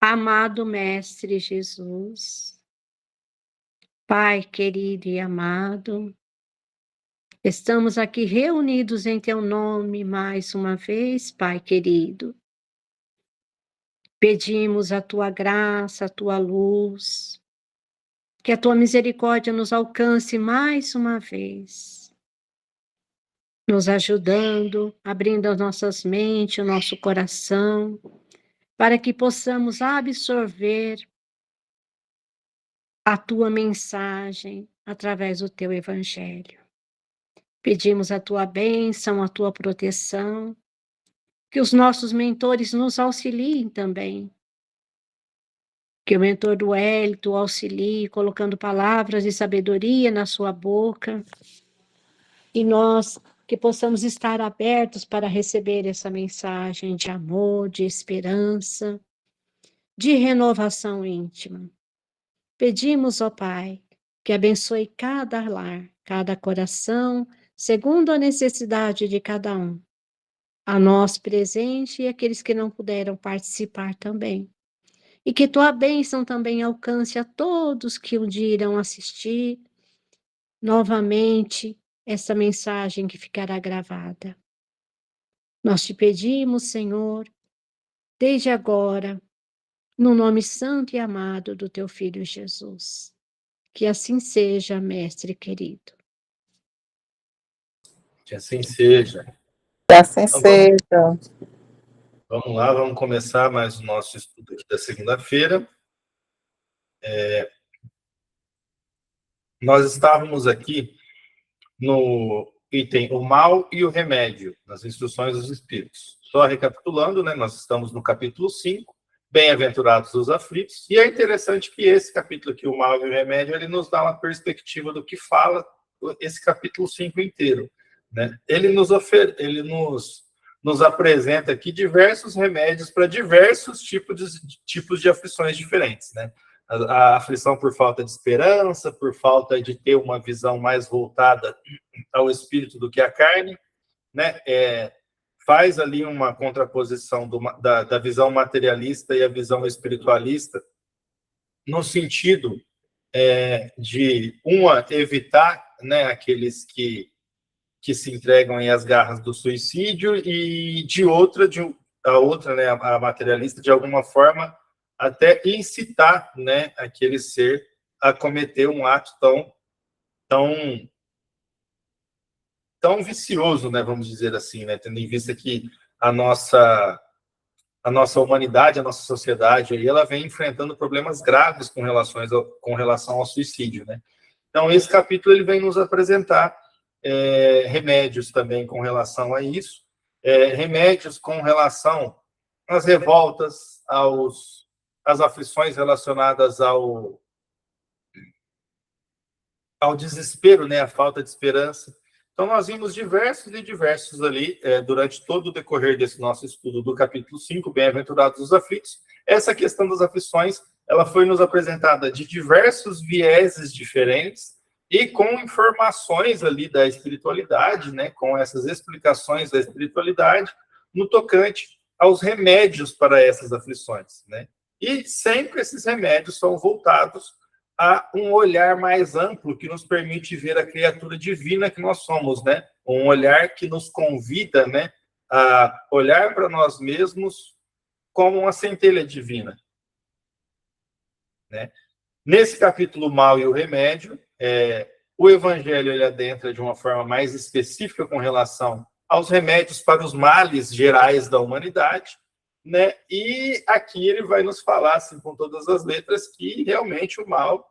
Amado Mestre Jesus, Pai querido e amado, estamos aqui reunidos em Teu nome mais uma vez, Pai querido. Pedimos a Tua graça, a Tua luz, que a Tua misericórdia nos alcance mais uma vez, nos ajudando, abrindo as nossas mentes, o nosso coração, para que possamos absorver a Tua mensagem através do Teu Evangelho. Pedimos a Tua bênção, a Tua proteção, que os nossos mentores nos auxiliem também, que o mentor do Hélito auxilie, colocando palavras de sabedoria na sua boca, e nós que possamos estar abertos para receber essa mensagem de amor, de esperança, de renovação íntima. Pedimos, ó Pai, que abençoe cada lar, cada coração, segundo a necessidade de cada um, a nós presente e aqueles que não puderam participar também. E que tua bênção também alcance a todos que um dia irão assistir novamente essa mensagem que ficará gravada. Nós te pedimos, Senhor, desde agora, no nome santo e amado do teu Filho Jesus. Que assim seja, Mestre querido. Que assim seja. Que assim seja. Vamos lá, vamos começar mais o nosso estudo aqui da segunda-feira. Nós estávamos aqui no item o mal e o remédio, nas instruções dos Espíritos. Só recapitulando, né, nós estamos no capítulo 5, Bem-aventurados os aflitos, e é interessante que esse capítulo aqui, o mal e o remédio, ele nos dá uma perspectiva do que fala esse capítulo 5 inteiro, né? Ele nos apresenta aqui diversos remédios para diversos tipos de aflições diferentes, né? A aflição por falta de esperança, por falta de ter uma visão mais voltada ao espírito do que à carne, né? Faz ali uma contraposição da visão materialista e a visão espiritualista, no sentido de uma evitar, né, aqueles que se entregam às garras do suicídio, e a outra, né, a materialista, de alguma forma, até incitar, né, aquele ser a cometer um ato tão vicioso, né, vamos dizer assim, né, tendo em vista que a nossa humanidade, a nossa sociedade, aí, ela vem enfrentando problemas graves com relação ao suicídio, né? Então, esse capítulo ele vem nos apresentar remédios também com relação a isso, remédios com relação às revoltas, às aflições relacionadas ao desespero, né, a falta de esperança. Então, nós vimos diversos ali, durante todo o decorrer desse nosso estudo do capítulo 5, Bem-aventurados os aflitos. Essa questão das aflições, ela foi nos apresentada de diversos vieses diferentes e com informações ali da espiritualidade, né, com essas explicações da espiritualidade no tocante aos remédios para essas aflições, né? E sempre esses remédios são voltados a um olhar mais amplo que nos permite ver a criatura divina que nós somos, né? Um olhar que nos convida, né, a olhar para nós mesmos como uma centelha divina, né? Nesse capítulo Mal e o Remédio, o Evangelho ele adentra de uma forma mais específica com relação aos remédios para os males gerais da humanidade, né? E aqui ele vai nos falar, assim, com todas as letras, que realmente o mal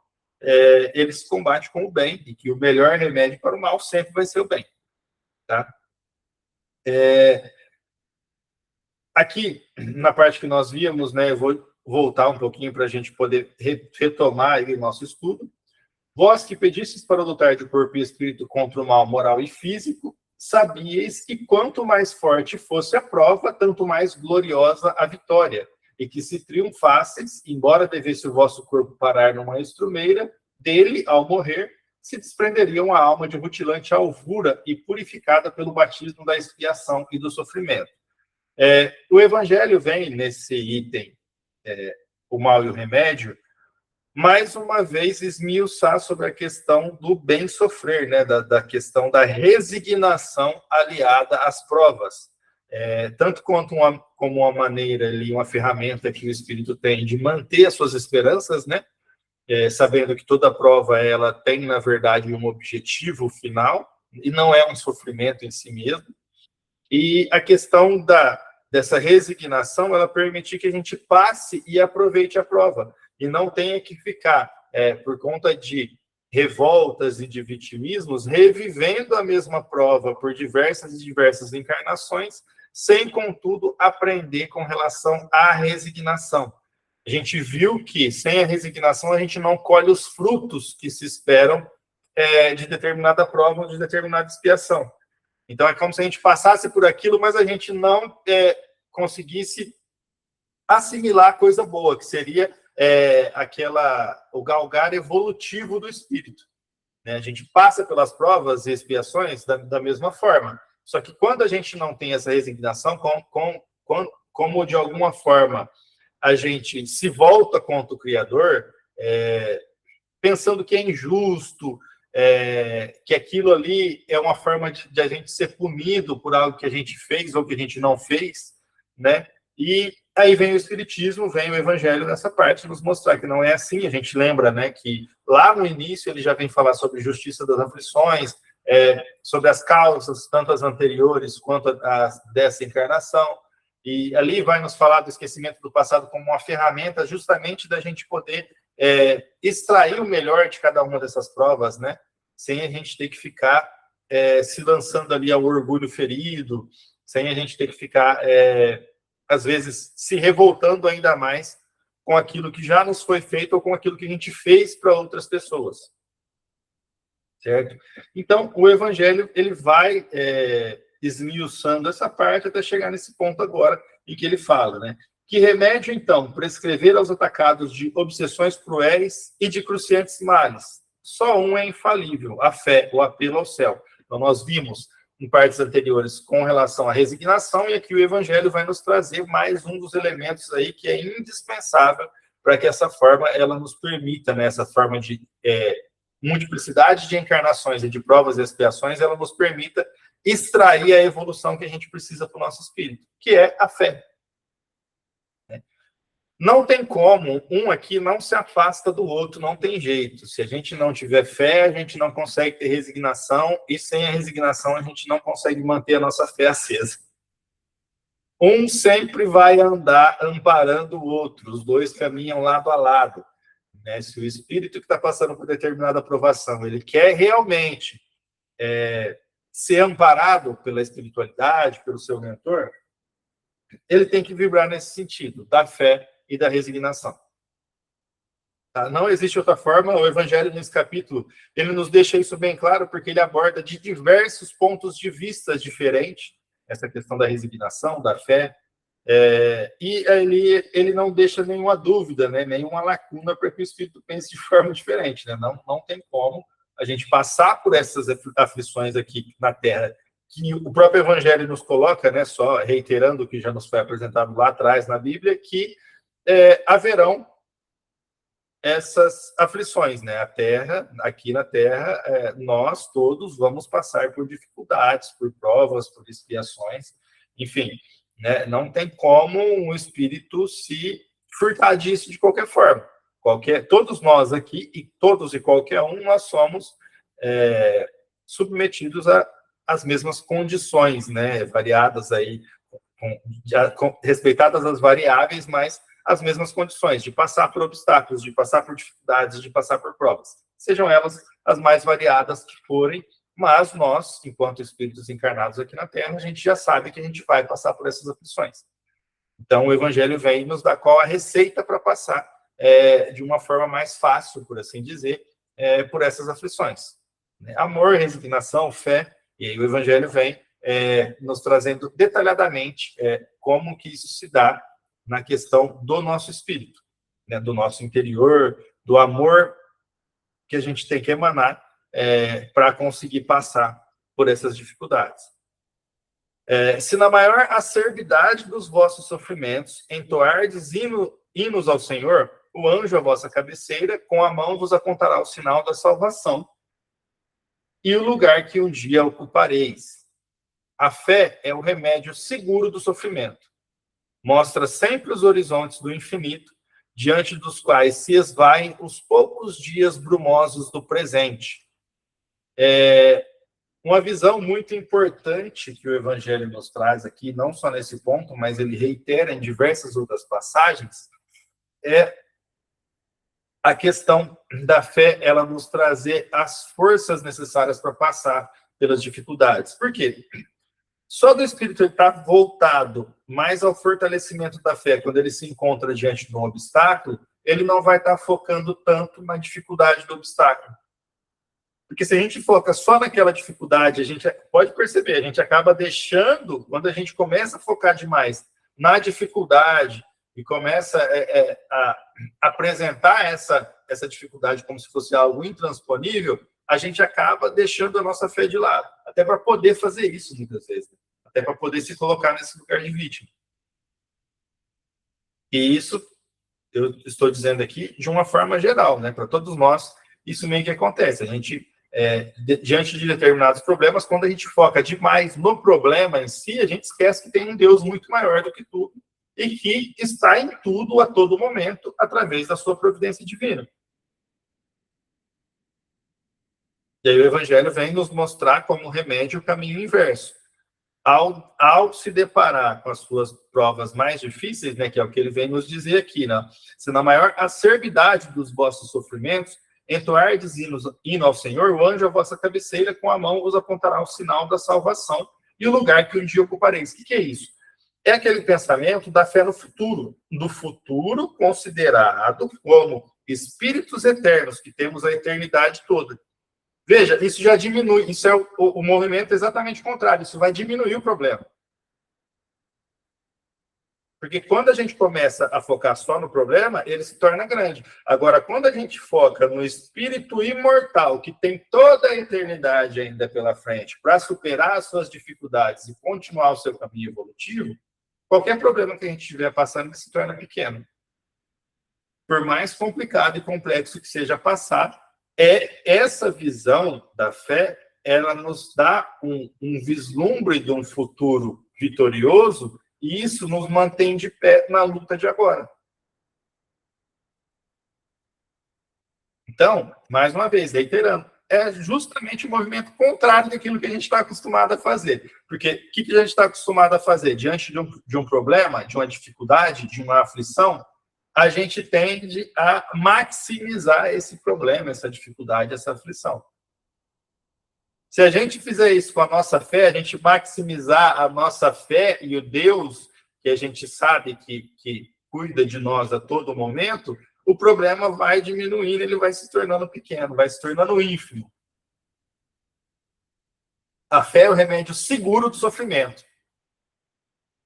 ele se combate com o bem, e que o melhor remédio para o mal sempre vai ser o bem, tá? Aqui, na parte que nós víamos, né, eu vou voltar um pouquinho para a gente poder retomar aí o nosso estudo. Vós que pedistes para lutar de corpo e espírito contra o mal moral e físico, sabíeis que quanto mais forte fosse a prova, tanto mais gloriosa a vitória, e que se triunfasseis, embora devesse o vosso corpo parar numa estrumeira, dele, ao morrer, se desprenderia uma alma de rutilante alvura e purificada pelo batismo da expiação e do sofrimento. O Evangelho vem nesse item o mal e o remédio, mais uma vez esmiuçar sobre a questão do bem sofrer, né? Da questão da resignação aliada às provas. Tanto quanto como uma maneira ali, uma ferramenta que o Espírito tem de manter as suas esperanças, né? Sabendo que toda prova ela tem, na verdade, um objetivo final, e não é um sofrimento em si mesmo. E a questão dessa resignação, ela permite que a gente passe e aproveite a prova, e não tenha que ficar, por conta de revoltas e de vitimismos, revivendo a mesma prova por diversas e diversas encarnações, sem, contudo, aprender com relação à resignação. A gente viu que, sem a resignação, a gente não colhe os frutos que se esperam de determinada prova ou de determinada expiação. Então, é como se a gente passasse por aquilo, mas a gente não conseguisse assimilar coisa boa, que seria o galgar evolutivo do espírito. Né? A gente passa pelas provas e expiações da mesma forma. Só que quando a gente não tem essa resignação, como de alguma forma a gente se volta contra o Criador, pensando que é injusto, que aquilo ali é uma forma de a gente ser punido por algo que a gente fez ou que a gente não fez, né? E aí vem o Espiritismo, vem o Evangelho nessa parte, nos mostrar que não é assim. A gente lembra, né, que lá no início ele já vem falar sobre justiça das aflições, sobre as causas, tanto as anteriores quanto as dessa encarnação, e ali vai nos falar do esquecimento do passado como uma ferramenta justamente da gente poder extrair o melhor de cada uma dessas provas, né? Sem a gente ter que ficar se lançando ali ao orgulho ferido, sem a gente ter que ficar, às vezes, se revoltando ainda mais com aquilo que já nos foi feito ou com aquilo que a gente fez para outras pessoas. Certo? Então, o Evangelho ele vai esmiuçando essa parte até chegar nesse ponto agora, em que ele fala, né? Que remédio, então, prescrever aos atacados de obsessões cruéis e de cruciantes males? Só um é infalível, a fé, o apelo ao céu. Então, nós vimos em partes anteriores com relação à resignação, e aqui o Evangelho vai nos trazer mais um dos elementos aí que é indispensável para que essa forma, ela nos permita, né, essa forma de multiplicidade de encarnações e de provas e expiações, ela nos permita extrair a evolução que a gente precisa para o nosso espírito, que é a fé. Não tem como, um aqui não se afasta do outro, não tem jeito. Se a gente não tiver fé, a gente não consegue ter resignação, e sem a resignação a gente não consegue manter a nossa fé acesa. Um sempre vai andar amparando o outro, os dois caminham lado a lado. Né? Se o espírito que está passando por determinada aprovação, ele quer realmente ser amparado pela espiritualidade, pelo seu mentor, ele tem que vibrar nesse sentido, da fé e da resignação. Tá? Não existe outra forma. O Evangelho, nesse capítulo, ele nos deixa isso bem claro, porque ele aborda de diversos pontos de vista diferentes essa questão da resignação, da fé, e ele não deixa nenhuma dúvida, né, nenhuma lacuna para que o Espírito pense de forma diferente. Né? Não tem como a gente passar por essas aflições aqui na Terra, que o próprio Evangelho nos coloca, né, só reiterando o que já nos foi apresentado lá atrás na Bíblia, que haverão essas aflições, né? A Terra, aqui na Terra, nós todos vamos passar por dificuldades, por provas, por expiações, enfim, né? Não tem como um espírito se furtar disso de qualquer forma. Todos nós aqui, e todos e qualquer um, nós somos submetidos às mesmas condições, né? Variadas aí, respeitadas as variáveis, mas as mesmas condições de passar por obstáculos, de passar por dificuldades, de passar por provas. Sejam elas as mais variadas que forem, mas nós, enquanto espíritos encarnados aqui na Terra, a gente já sabe que a gente vai passar por essas aflições. Então, o Evangelho vem nos dar qual a receita para passar de uma forma mais fácil, por assim dizer, por essas aflições. Amor, resignação, fé, e aí o Evangelho vem nos trazendo detalhadamente como que isso se dá na questão do nosso espírito, né, do nosso interior, do amor que a gente tem que emanar para conseguir passar por essas dificuldades. Se na maior acerbidade dos vossos sofrimentos entoardes hino hinos ao Senhor, o anjo à vossa cabeceira, com a mão vos apontará o sinal da salvação e o lugar que um dia ocupareis. A fé é o remédio seguro do sofrimento. Mostra sempre os horizontes do infinito, diante dos quais se esvaem os poucos dias brumosos do presente. Uma visão muito importante que o Evangelho nos traz aqui, não só nesse ponto, mas ele reitera em diversas outras passagens, é a questão da fé, ela nos trazer as forças necessárias para passar pelas dificuldades. Por quê? Só do espírito estar voltado mais ao fortalecimento da fé, quando ele se encontra diante de um obstáculo, ele não vai estar focando tanto na dificuldade do obstáculo. Porque se a gente foca só naquela dificuldade, a gente pode perceber, a gente acaba deixando, quando a gente começa a focar demais na dificuldade e começa a apresentar essa dificuldade como se fosse algo intransponível, a gente acaba deixando a nossa fé de lado. Até para poder fazer isso, muitas vezes. Até para poder se colocar nesse lugar de vítima. E isso, eu estou dizendo aqui de uma forma geral, né? Para todos nós, isso meio que acontece. A gente, diante de determinados problemas, quando a gente foca demais no problema em si, a gente esquece que tem um Deus muito maior do que tudo e que está em tudo a todo momento através da sua providência divina. E aí o Evangelho vem nos mostrar como remédio o caminho inverso. Ao se deparar com as suas provas mais difíceis, né, que é o que ele vem nos dizer aqui, né? Se na maior acerbidade dos vossos sofrimentos, entoardes hino ao Senhor, o anjo à vossa cabeceira com a mão vos apontará o sinal da salvação e o lugar que um dia ocupareis. O que é isso? É aquele pensamento da fé no futuro, do futuro considerado como espíritos eternos, que temos a eternidade toda. Veja, isso já diminui, isso é o movimento exatamente contrário, isso vai diminuir o problema. Porque quando a gente começa a focar só no problema, ele se torna grande. Agora, quando a gente foca no espírito imortal, que tem toda a eternidade ainda pela frente, para superar as suas dificuldades e continuar o seu caminho evolutivo, qualquer problema que a gente estiver passando, ele se torna pequeno. Por mais complicado e complexo que seja passar, essa visão da fé, ela nos dá um vislumbre de um futuro vitorioso, e isso nos mantém de pé na luta de agora. Então, mais uma vez, reiterando, é justamente o movimento contrário daquilo que a gente está acostumado a fazer. Porque o que a gente está acostumado a fazer? Diante de um problema, de uma dificuldade, de uma aflição, a gente tende a maximizar esse problema, essa dificuldade, essa aflição. Se a gente fizer isso com a nossa fé, a gente maximizar a nossa fé e o Deus que a gente sabe que cuida de nós a todo momento, o problema vai diminuindo, ele vai se tornando pequeno, vai se tornando ínfimo. A fé é o remédio seguro do sofrimento.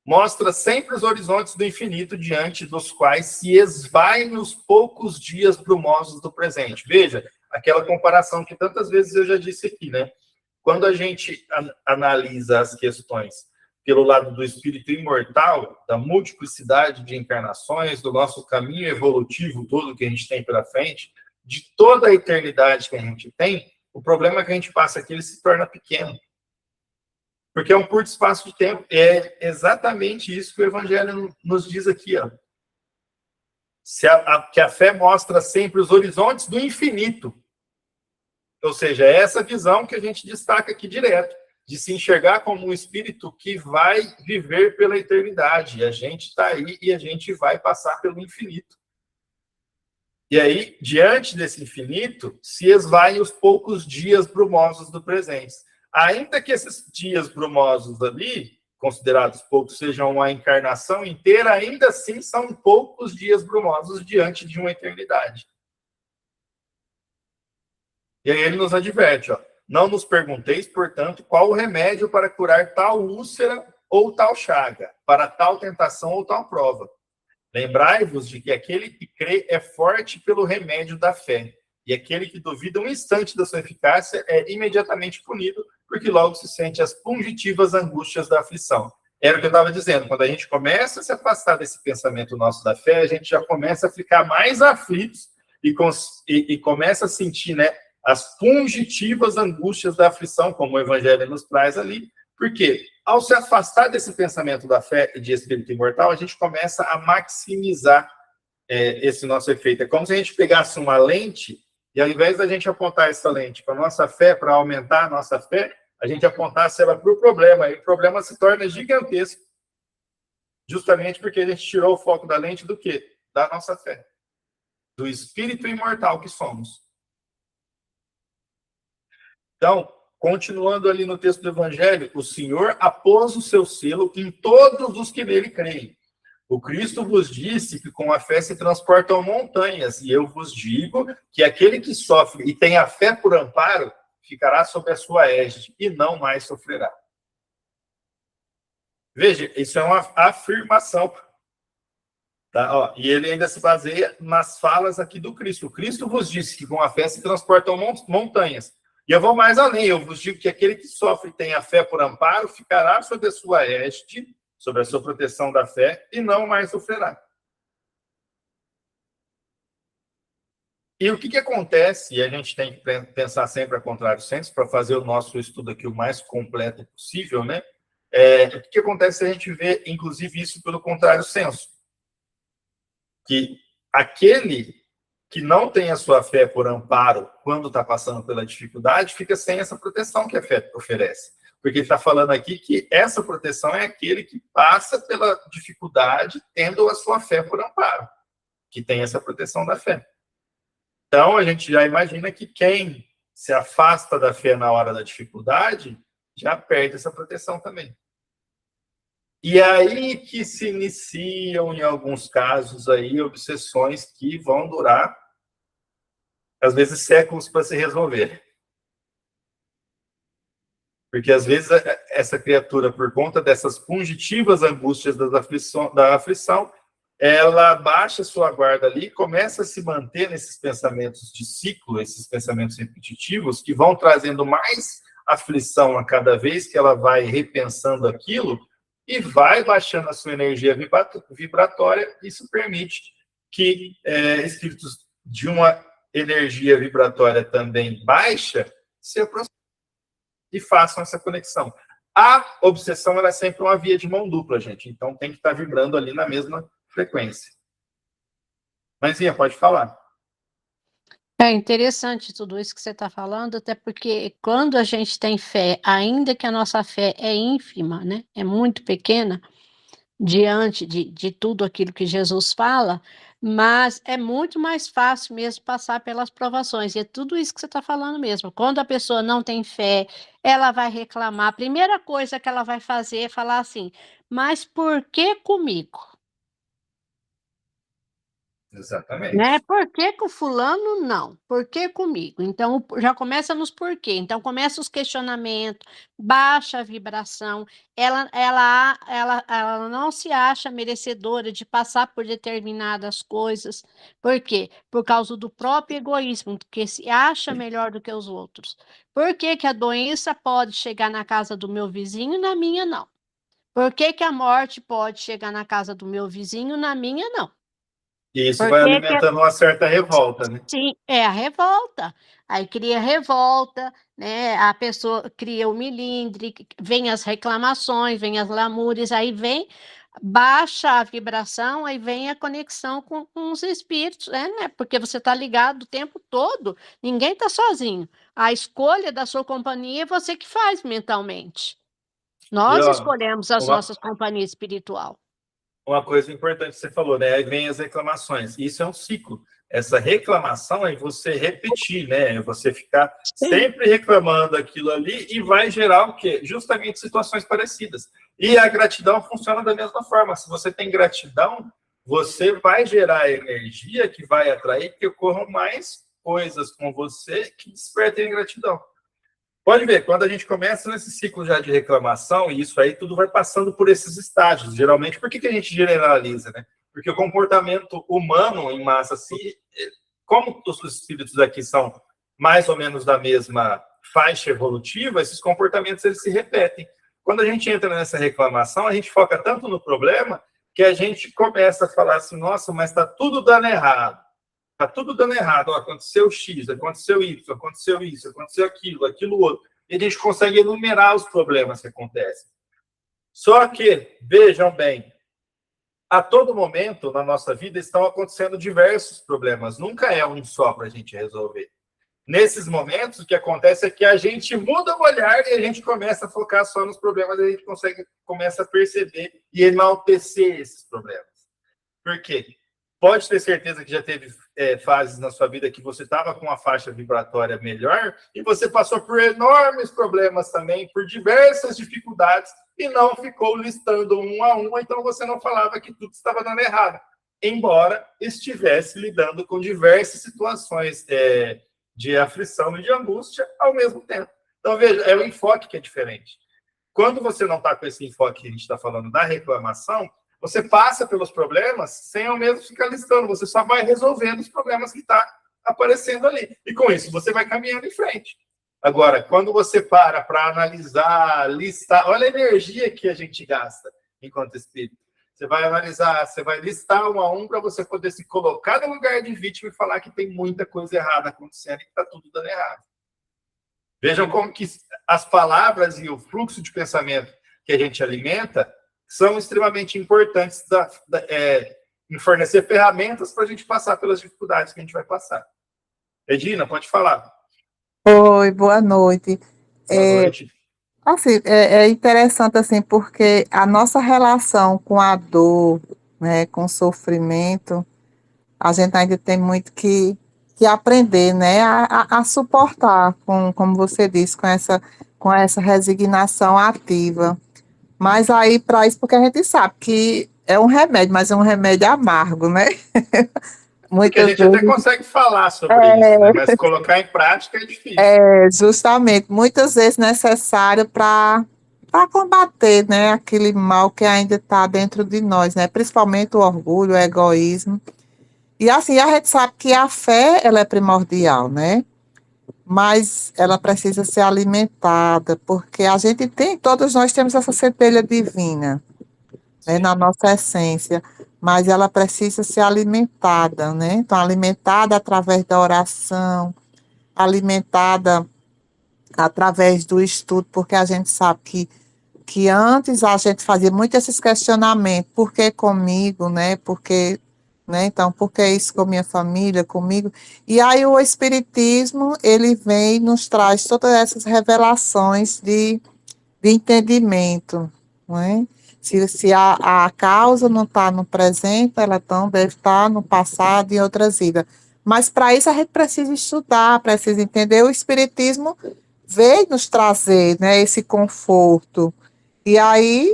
Mostra sempre os horizontes do infinito diante dos quais se esvaem os poucos dias brumosos do presente. Veja, aquela comparação que tantas vezes eu já disse aqui, né? Quando a gente analisa as questões pelo lado do espírito imortal, da multiplicidade de encarnações, do nosso caminho evolutivo todo que a gente tem pela frente, de toda a eternidade que a gente tem, o problema que a gente passa aqui, ele se torna pequeno. Porque é um curto espaço de tempo. É exatamente isso que o Evangelho nos diz aqui, ó. Que a fé mostra sempre os horizontes do infinito. Ou seja, é essa visão que a gente destaca aqui direto, de se enxergar como um espírito que vai viver pela eternidade. E a gente está aí e a gente vai passar pelo infinito. E aí, diante desse infinito, se esvaem os poucos dias brumosos do presente. Ainda que esses dias brumosos ali, considerados poucos, sejam uma encarnação inteira, ainda assim são poucos dias brumosos diante de uma eternidade. E aí ele nos adverte, ó, não nos pergunteis, portanto, qual o remédio para curar tal úlcera ou tal chaga, para tal tentação ou tal prova. Lembrai-vos de que aquele que crê é forte pelo remédio da fé, e aquele que duvida um instante da sua eficácia é imediatamente punido, porque logo se sente as pungitivas angústias da aflição. Era o que eu estava dizendo, quando a gente começa a se afastar desse pensamento nosso da fé, a gente já começa a ficar mais aflitos e começa a sentir, né, as fugitivas angústias da aflição, como o Evangelho nos traz ali. Porque, ao se afastar desse pensamento da fé e de espírito imortal, a gente começa a maximizar esse nosso efeito. É como se a gente pegasse uma lente e, ao invés da gente apontar essa lente para a nossa fé, para aumentar a nossa fé, a gente apontasse ela para o problema, e o problema se torna gigantesco, justamente porque a gente tirou o foco da lente do quê? Da nossa fé, do espírito imortal que somos. Então, continuando ali no texto do Evangelho, o Senhor apôs o seu selo em todos os que nele creem. O Cristo vos disse que com a fé se transportam montanhas, e eu vos digo que aquele que sofre e tem a fé por amparo, ficará sob a sua égide e não mais sofrerá. Veja, isso é uma afirmação. Tá? Ó, e ele ainda se baseia nas falas aqui do Cristo. O Cristo vos disse que com a fé se transportam montanhas. E eu vou mais além, eu vos digo que aquele que sofre e tem a fé por amparo, ficará sob a sua égide, sobre a sua proteção da fé, e não mais sofrerá. E o que acontece, e a gente tem que pensar sempre a contrário senso, para fazer o nosso estudo aqui o mais completo possível, né? O que acontece se a gente vê, inclusive, isso pelo contrário senso? Que aquele que não tem a sua fé por amparo quando está passando pela dificuldade, fica sem essa proteção que a fé oferece. Porque ele está falando aqui que essa proteção é aquele que passa pela dificuldade tendo a sua fé por amparo, que tem essa proteção da fé. Então, a gente já imagina que quem se afasta da fé na hora da dificuldade já perde essa proteção também. E aí que se iniciam, em alguns casos, aí, obsessões que vão durar, às vezes, séculos para se resolver. Porque, às vezes, essa criatura, por conta dessas fugitivas angústias da aflição, ela baixa sua guarda ali, começa a se manter nesses pensamentos de ciclo, esses pensamentos repetitivos, que vão trazendo mais aflição a cada vez que ela vai repensando aquilo, e vai baixando a sua energia vibratória. Isso permite que espíritos de uma energia vibratória também baixa se aproximem e façam essa conexão. A obsessão ela é sempre uma via de mão dupla, gente. Então tem que estar vibrando ali na mesma frequência. Mas, Ian, pode falar. É interessante tudo isso que você está falando, até porque quando a gente tem fé, ainda que a nossa fé é ínfima, né, é muito pequena, diante de tudo aquilo que Jesus fala, mas é muito mais fácil mesmo passar pelas provações, e é tudo isso que você está falando mesmo. Quando a pessoa não tem fé, ela vai reclamar, a primeira coisa que ela vai fazer é falar assim, mas por que comigo? Exatamente. Né? Por que que o fulano não? Por que comigo? Então, já começa nos porquê. Então, começa os questionamentos, baixa a vibração, ela não se acha merecedora de passar por determinadas coisas. Por quê? Por causa do próprio egoísmo, que se acha melhor do que os outros. Por que que a doença pode chegar na casa do meu vizinho e na minha não? Por que que a morte pode chegar na casa do meu vizinho e na minha não? E isso vai Porque alimentando uma certa revolta, né? sim, é a revolta. Aí cria revolta, né? A pessoa cria o melindre, vem as reclamações, vem as lamúrias, aí vem, baixa a vibração, aí vem a conexão com os espíritos, né? Porque você está ligado o tempo todo, ninguém está sozinho. A escolha da sua companhia é você que faz mentalmente. E, Nós ó, escolhemos as nossas companhias espiritual. uma coisa importante que você falou, né? Aí vem as reclamações. Isso é um ciclo. Essa reclamação é você repetir, né? É você ficar sempre reclamando aquilo ali e vai gerar o quê? Justamente situações parecidas. E a gratidão funciona da mesma forma. Se você tem gratidão, você vai gerar energia que vai atrair que ocorram mais coisas com você que despertem gratidão. Pode ver, quando a gente começa nesse ciclo já de reclamação, e isso aí tudo vai passando por esses estágios, geralmente. Por que a gente generaliza, né? Porque o comportamento humano em massa, assim, como os espíritos aqui são mais ou menos da mesma faixa evolutiva, esses comportamentos eles se repetem. quando a gente entra nessa reclamação, a gente foca tanto no problema que a gente começa a falar assim, nossa, mas está tudo dando errado. Está tudo dando errado. Ó, aconteceu X, aconteceu Y, aconteceu isso, aconteceu aquilo, aquilo outro. E a gente consegue enumerar os problemas que acontecem. Só que, vejam bem, a todo momento na nossa vida estão acontecendo diversos problemas. Nunca é um só para a gente resolver. Nesses momentos, o que acontece é que a gente muda o olhar e a gente começa a focar só nos problemas, e a gente começa a perceber e enaltecer esses problemas. Por quê? Pode ter certeza que já teve fases na sua vida que você estava com uma faixa vibratória melhor e você passou por enormes problemas também, por diversas dificuldades e não ficou listando um a um, então você não falava que tudo estava dando errado, embora estivesse lidando com diversas situações de aflição e de angústia ao mesmo tempo. Então, veja, é o enfoque que é diferente. Quando você não está com esse enfoque que a gente está falando da reclamação, você passa pelos problemas sem ao mesmo ficar listando, você só vai resolvendo os problemas que estão aparecendo ali. E com isso, você vai caminhando em frente. Agora, quando você para analisar, listar, olha a energia que a gente gasta enquanto espírito. Você vai analisar, você vai listar um a um para você poder se colocar no lugar de vítima e falar que tem muita coisa errada acontecendo e que está tudo dando errado. Vejam como que as palavras e o fluxo de pensamento que a gente alimenta são extremamente importantes em fornecer ferramentas para a gente passar pelas dificuldades que a gente vai passar. Edina, pode falar. Oi, boa noite. Boa noite. Assim, é interessante, assim, porque a nossa relação com a dor, né, com o sofrimento, a gente ainda tem muito que aprender, né, a suportar, como você disse, com essa resignação ativa. Mas aí, para isso, porque a gente sabe que é um remédio, mas é um remédio amargo, né? Porque a gente até consegue falar sobre isso, né? Mas colocar em prática é difícil. Justamente, muitas vezes necessário para combater, né, aquele mal que ainda está dentro de nós, né? Principalmente o orgulho, o egoísmo. E assim, a gente sabe que a fé, ela é primordial, né? Mas ela precisa ser alimentada, porque todos nós temos essa centelha divina, né, na nossa essência, mas ela precisa ser alimentada, né? Então, alimentada através da oração, alimentada através do estudo, porque a gente sabe que antes a gente fazia muito esses questionamentos, por que comigo, né? Então, por que isso com minha família, comigo? E aí o Espiritismo, ele vem e nos traz todas essas revelações de entendimento, não é? Se a causa não está no presente, ela então deve estar no passado e em outras vidas. Mas para isso a gente precisa estudar, precisa entender. O Espiritismo veio nos trazer, né, esse conforto. E aí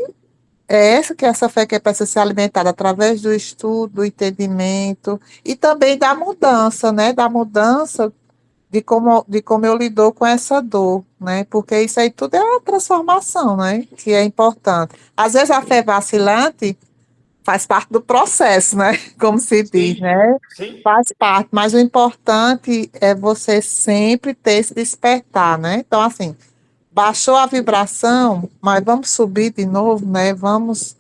essa fé que precisa ser alimentada através do estudo, do entendimento e também da mudança, né? Da mudança de como eu lido com essa dor, né? Porque isso aí tudo é uma transformação, né? Que é importante. Às vezes a fé vacilante faz parte do processo, né? Como se diz, né? Sim. Faz parte, mas o importante é você sempre ter esse despertar, né? Então, assim, baixou a vibração, mas vamos subir de novo, né? Vamos,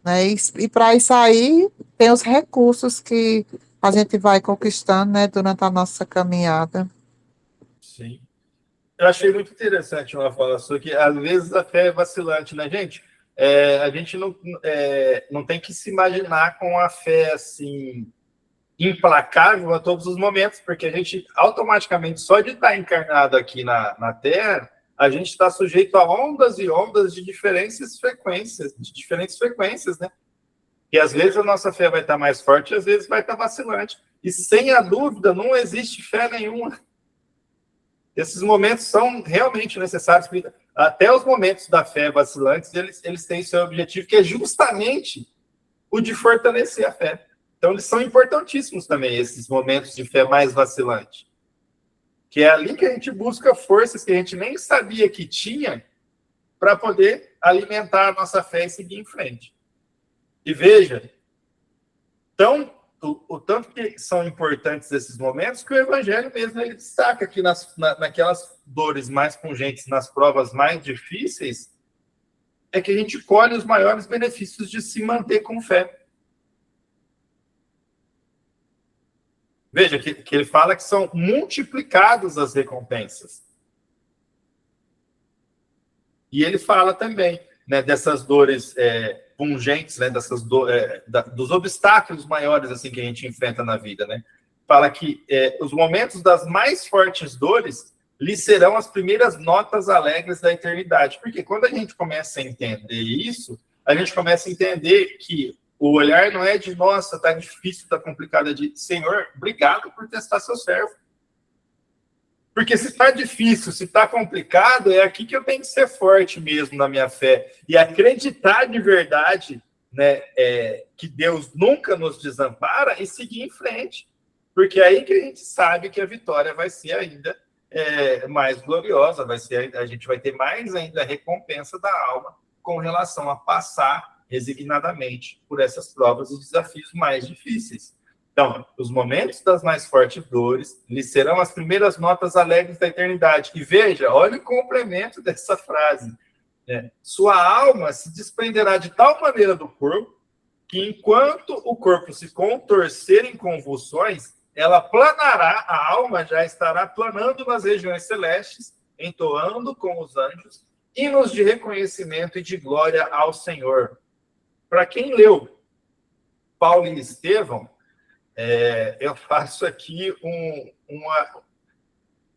né? E para isso aí tem os recursos que a gente vai conquistando, né? Durante a nossa caminhada. Sim. Eu achei muito interessante uma fala sua, que às vezes a fé é vacilante, né, gente? A gente não tem que se imaginar com a fé assim implacável a todos os momentos, porque a gente automaticamente, só de estar encarnado aqui na Terra, a gente está sujeito a ondas e ondas de diferentes frequências, né? E às vezes a nossa fé vai estar mais forte, às vezes vai estar vacilante. E sem a dúvida, não existe fé nenhuma. Esses momentos são realmente necessários. Até os momentos da fé vacilantes, eles têm seu objetivo, que é justamente o de fortalecer a fé. Então, eles são importantíssimos também, esses momentos de fé mais vacilante. Que é ali que a gente busca forças que a gente nem sabia que tinha para poder alimentar a nossa fé e seguir em frente. E veja, o tanto que são importantes esses momentos, que o Evangelho mesmo ele destaca que naquelas dores mais pungentes, nas provas mais difíceis, é que a gente colhe os maiores benefícios de se manter com fé. Veja que ele fala que são multiplicadas as recompensas. E ele fala também, né, dessas dores pungentes, né, dos obstáculos maiores assim que a gente enfrenta na vida, né? Fala que os momentos das mais fortes dores lhe serão as primeiras notas alegres da eternidade. Porque quando a gente começa a entender isso, a gente começa a entender que o olhar não é de, nossa, tá difícil, tá complicado, é de, Senhor, obrigado por testar seu servo. Porque se está difícil, se está complicado, é aqui que eu tenho que ser forte mesmo na minha fé. E acreditar de verdade, né, que Deus nunca nos desampara e seguir em frente. Porque é aí que a gente sabe que a vitória vai ser ainda mais gloriosa, a gente vai ter mais ainda a recompensa da alma com relação a passar resignadamente por essas provas e desafios mais difíceis. Então, os momentos das mais fortes dores lhe serão as primeiras notas alegres da eternidade. E veja, olha o complemento dessa frase. Né? Sua alma se desprenderá de tal maneira do corpo que, enquanto o corpo se contorcer em convulsões, ela planará, a alma já estará planando nas regiões celestes, entoando com os anjos, hinos de reconhecimento e de glória ao Senhor. Para quem leu Paulo e Estevão, eu faço aqui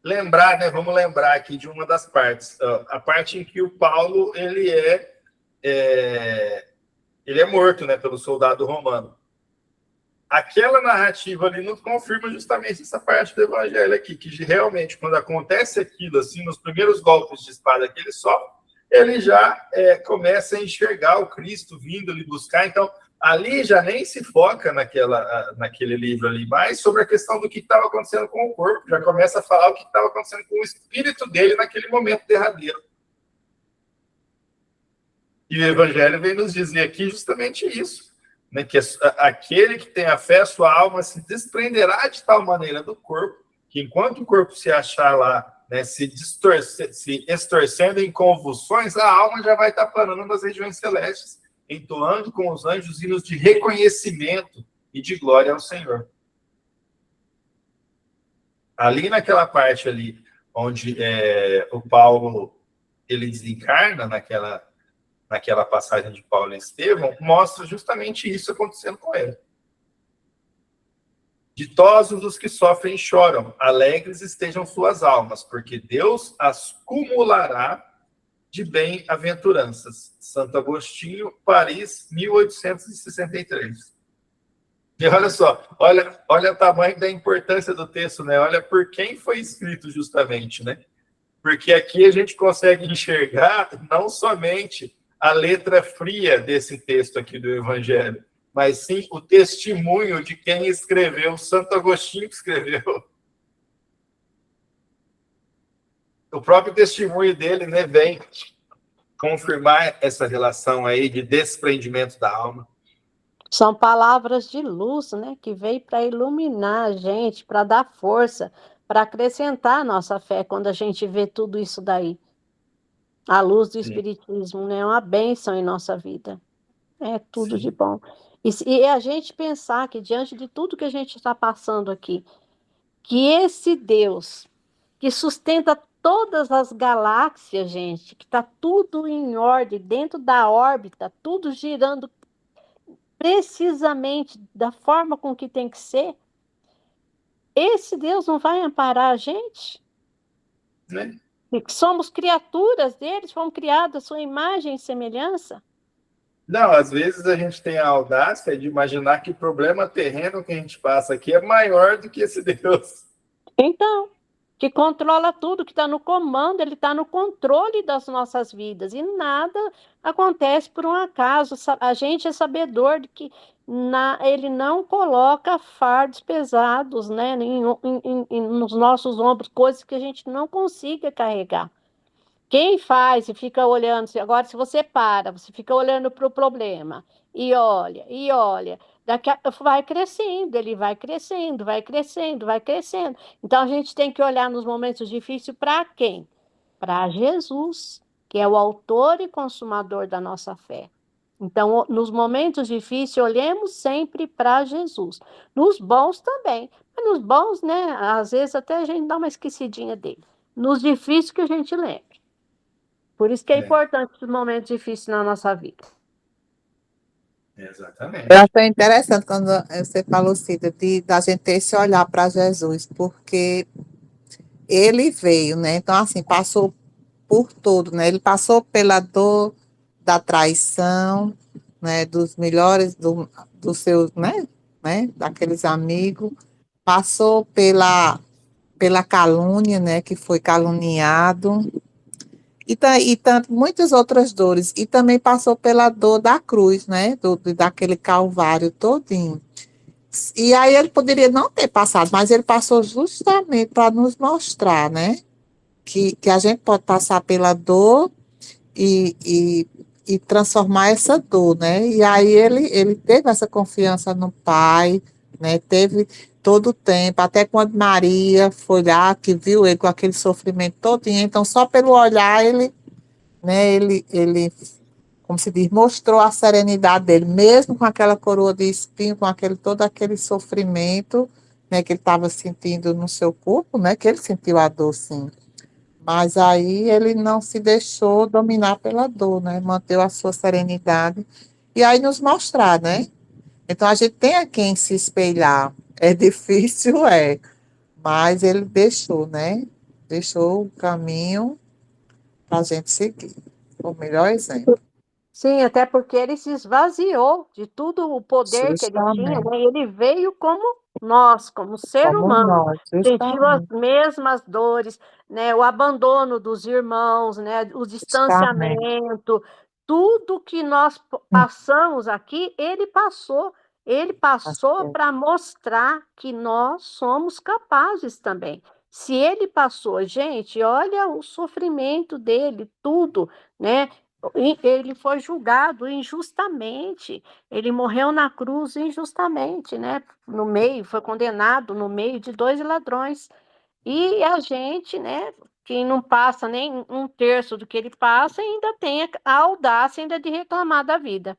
lembrar, né? Vamos lembrar aqui de uma das partes. A parte em que o Paulo ele é morto, né, pelo soldado romano. Aquela narrativa ali nos confirma justamente essa parte do evangelho aqui, que realmente, quando acontece aquilo, assim, nos primeiros golpes de espada que ele sofre, ele já começa a enxergar o Cristo vindo lhe buscar. Então, ali já nem se foca naquele livro ali, mais sobre a questão do que estava acontecendo com o corpo, já começa a falar o que estava acontecendo com o espírito dele naquele momento derradeiro. E o evangelho vem nos dizer aqui justamente isso. Né, que aquele que tem a fé, sua alma se desprenderá de tal maneira do corpo, que enquanto o corpo se achar lá, né, se estorcendo em convulsões, a alma já vai estar planando nas regiões celestes, entoando com os anjos hinos de reconhecimento e de glória ao Senhor. Ali naquela parte ali, onde o Paulo ele desencarna naquela passagem de Paulo e Estevão, mostra justamente isso acontecendo com ele. Ditosos os que sofrem e choram, alegres estejam suas almas, porque Deus as cumulará de bem-aventuranças. Santo Agostinho, Paris, 1863. E olha só, olha o tamanho da importância do texto, né? Olha por quem foi escrito justamente, né? Porque aqui a gente consegue enxergar não somente a letra fria desse texto aqui do Evangelho, mas sim o testemunho de quem escreveu, Santo Agostinho que escreveu. O próprio testemunho dele, né, vem confirmar essa relação aí de desprendimento da alma. São palavras de luz, né, que veio para iluminar a gente, para dar força, para acrescentar a nossa fé quando a gente vê tudo isso daí. A luz do Espiritismo, né, é uma bênção em nossa vida. É tudo de bom. E a gente pensar que, diante de tudo que a gente está passando aqui, que esse Deus que sustenta todas as galáxias, gente, que está tudo em ordem, dentro da órbita, tudo girando precisamente da forma com que tem que ser, esse Deus não vai amparar a gente? Né? Somos criaturas deles, fomos criados à sua imagem e semelhança. Não, às vezes a gente tem a audácia de imaginar que o problema terreno que a gente passa aqui é maior do que esse Deus. Então, que controla tudo, que está no comando, ele está no controle das nossas vidas. E nada acontece por um acaso. A gente é sabedor de que ele não coloca fardos pesados, né, nos nossos ombros, coisas que a gente não consiga carregar. Quem faz e fica olhando, agora se você para, você fica olhando para o problema e olha, vai crescendo, ele vai crescendo, vai crescendo, vai crescendo. Então a gente tem que olhar nos momentos difíceis para quem? Para Jesus. que é o autor e consumador da nossa fé. Então, nos momentos difíceis, olhemos sempre para Jesus. Nos bons também. Mas nos bons, né? Às vezes até a gente dá uma esquecidinha dele. Nos difíceis que a gente lembre. Por isso que é importante os momentos difíceis na nossa vida. Exatamente. Eu achei interessante quando você falou, Cida, da gente ter esse olhar para Jesus, porque ele veio, né? Então, assim, passou por tudo, né? Ele passou pela dor da traição, né? Dos melhores, dos seus, né? Daqueles amigos. Passou pela calúnia, né? Que foi caluniado. E tanto, muitas outras dores. E também passou pela dor da cruz, né? Daquele calvário todinho. E aí ele poderia não ter passado, mas ele passou justamente para nos mostrar, né? Que a gente pode passar pela dor e transformar essa dor, né? E aí ele teve essa confiança no Pai, né? Teve todo o tempo, até quando Maria foi lá, que viu ele com aquele sofrimento todinho, então só pelo olhar ele, né? Ele, como se diz, mostrou a serenidade dele, mesmo com aquela coroa de espinho, com todo aquele sofrimento, né? Que ele estava sentindo no seu corpo, né? Que ele sentiu a dor, sim. Mas aí ele não se deixou dominar pela dor, né? Manteve a sua serenidade. E aí nos mostrar, né? Então a gente tem a quem se espelhar. É difícil, mas ele deixou, né? Deixou o caminho para a gente seguir. O melhor exemplo. Sim, até porque ele se esvaziou de tudo o poder que ele tinha, Justamente. né? Ele veio como nós, como ser Como humano, nós, sentiu as justamente. mesmas dores, né? O abandono dos irmãos, né? O Justamente. distanciamento, tudo que nós passamos aqui, ele passou. Ele passou Assim, para mostrar que nós somos capazes também. Se ele passou, gente, olha o sofrimento dele, tudo, né? Ele foi julgado injustamente, ele morreu na cruz injustamente, né? No meio, foi condenado no meio de dois ladrões. E a gente, né, que não passa nem um terço do que ele passa, ainda tem a audácia ainda de reclamar da vida.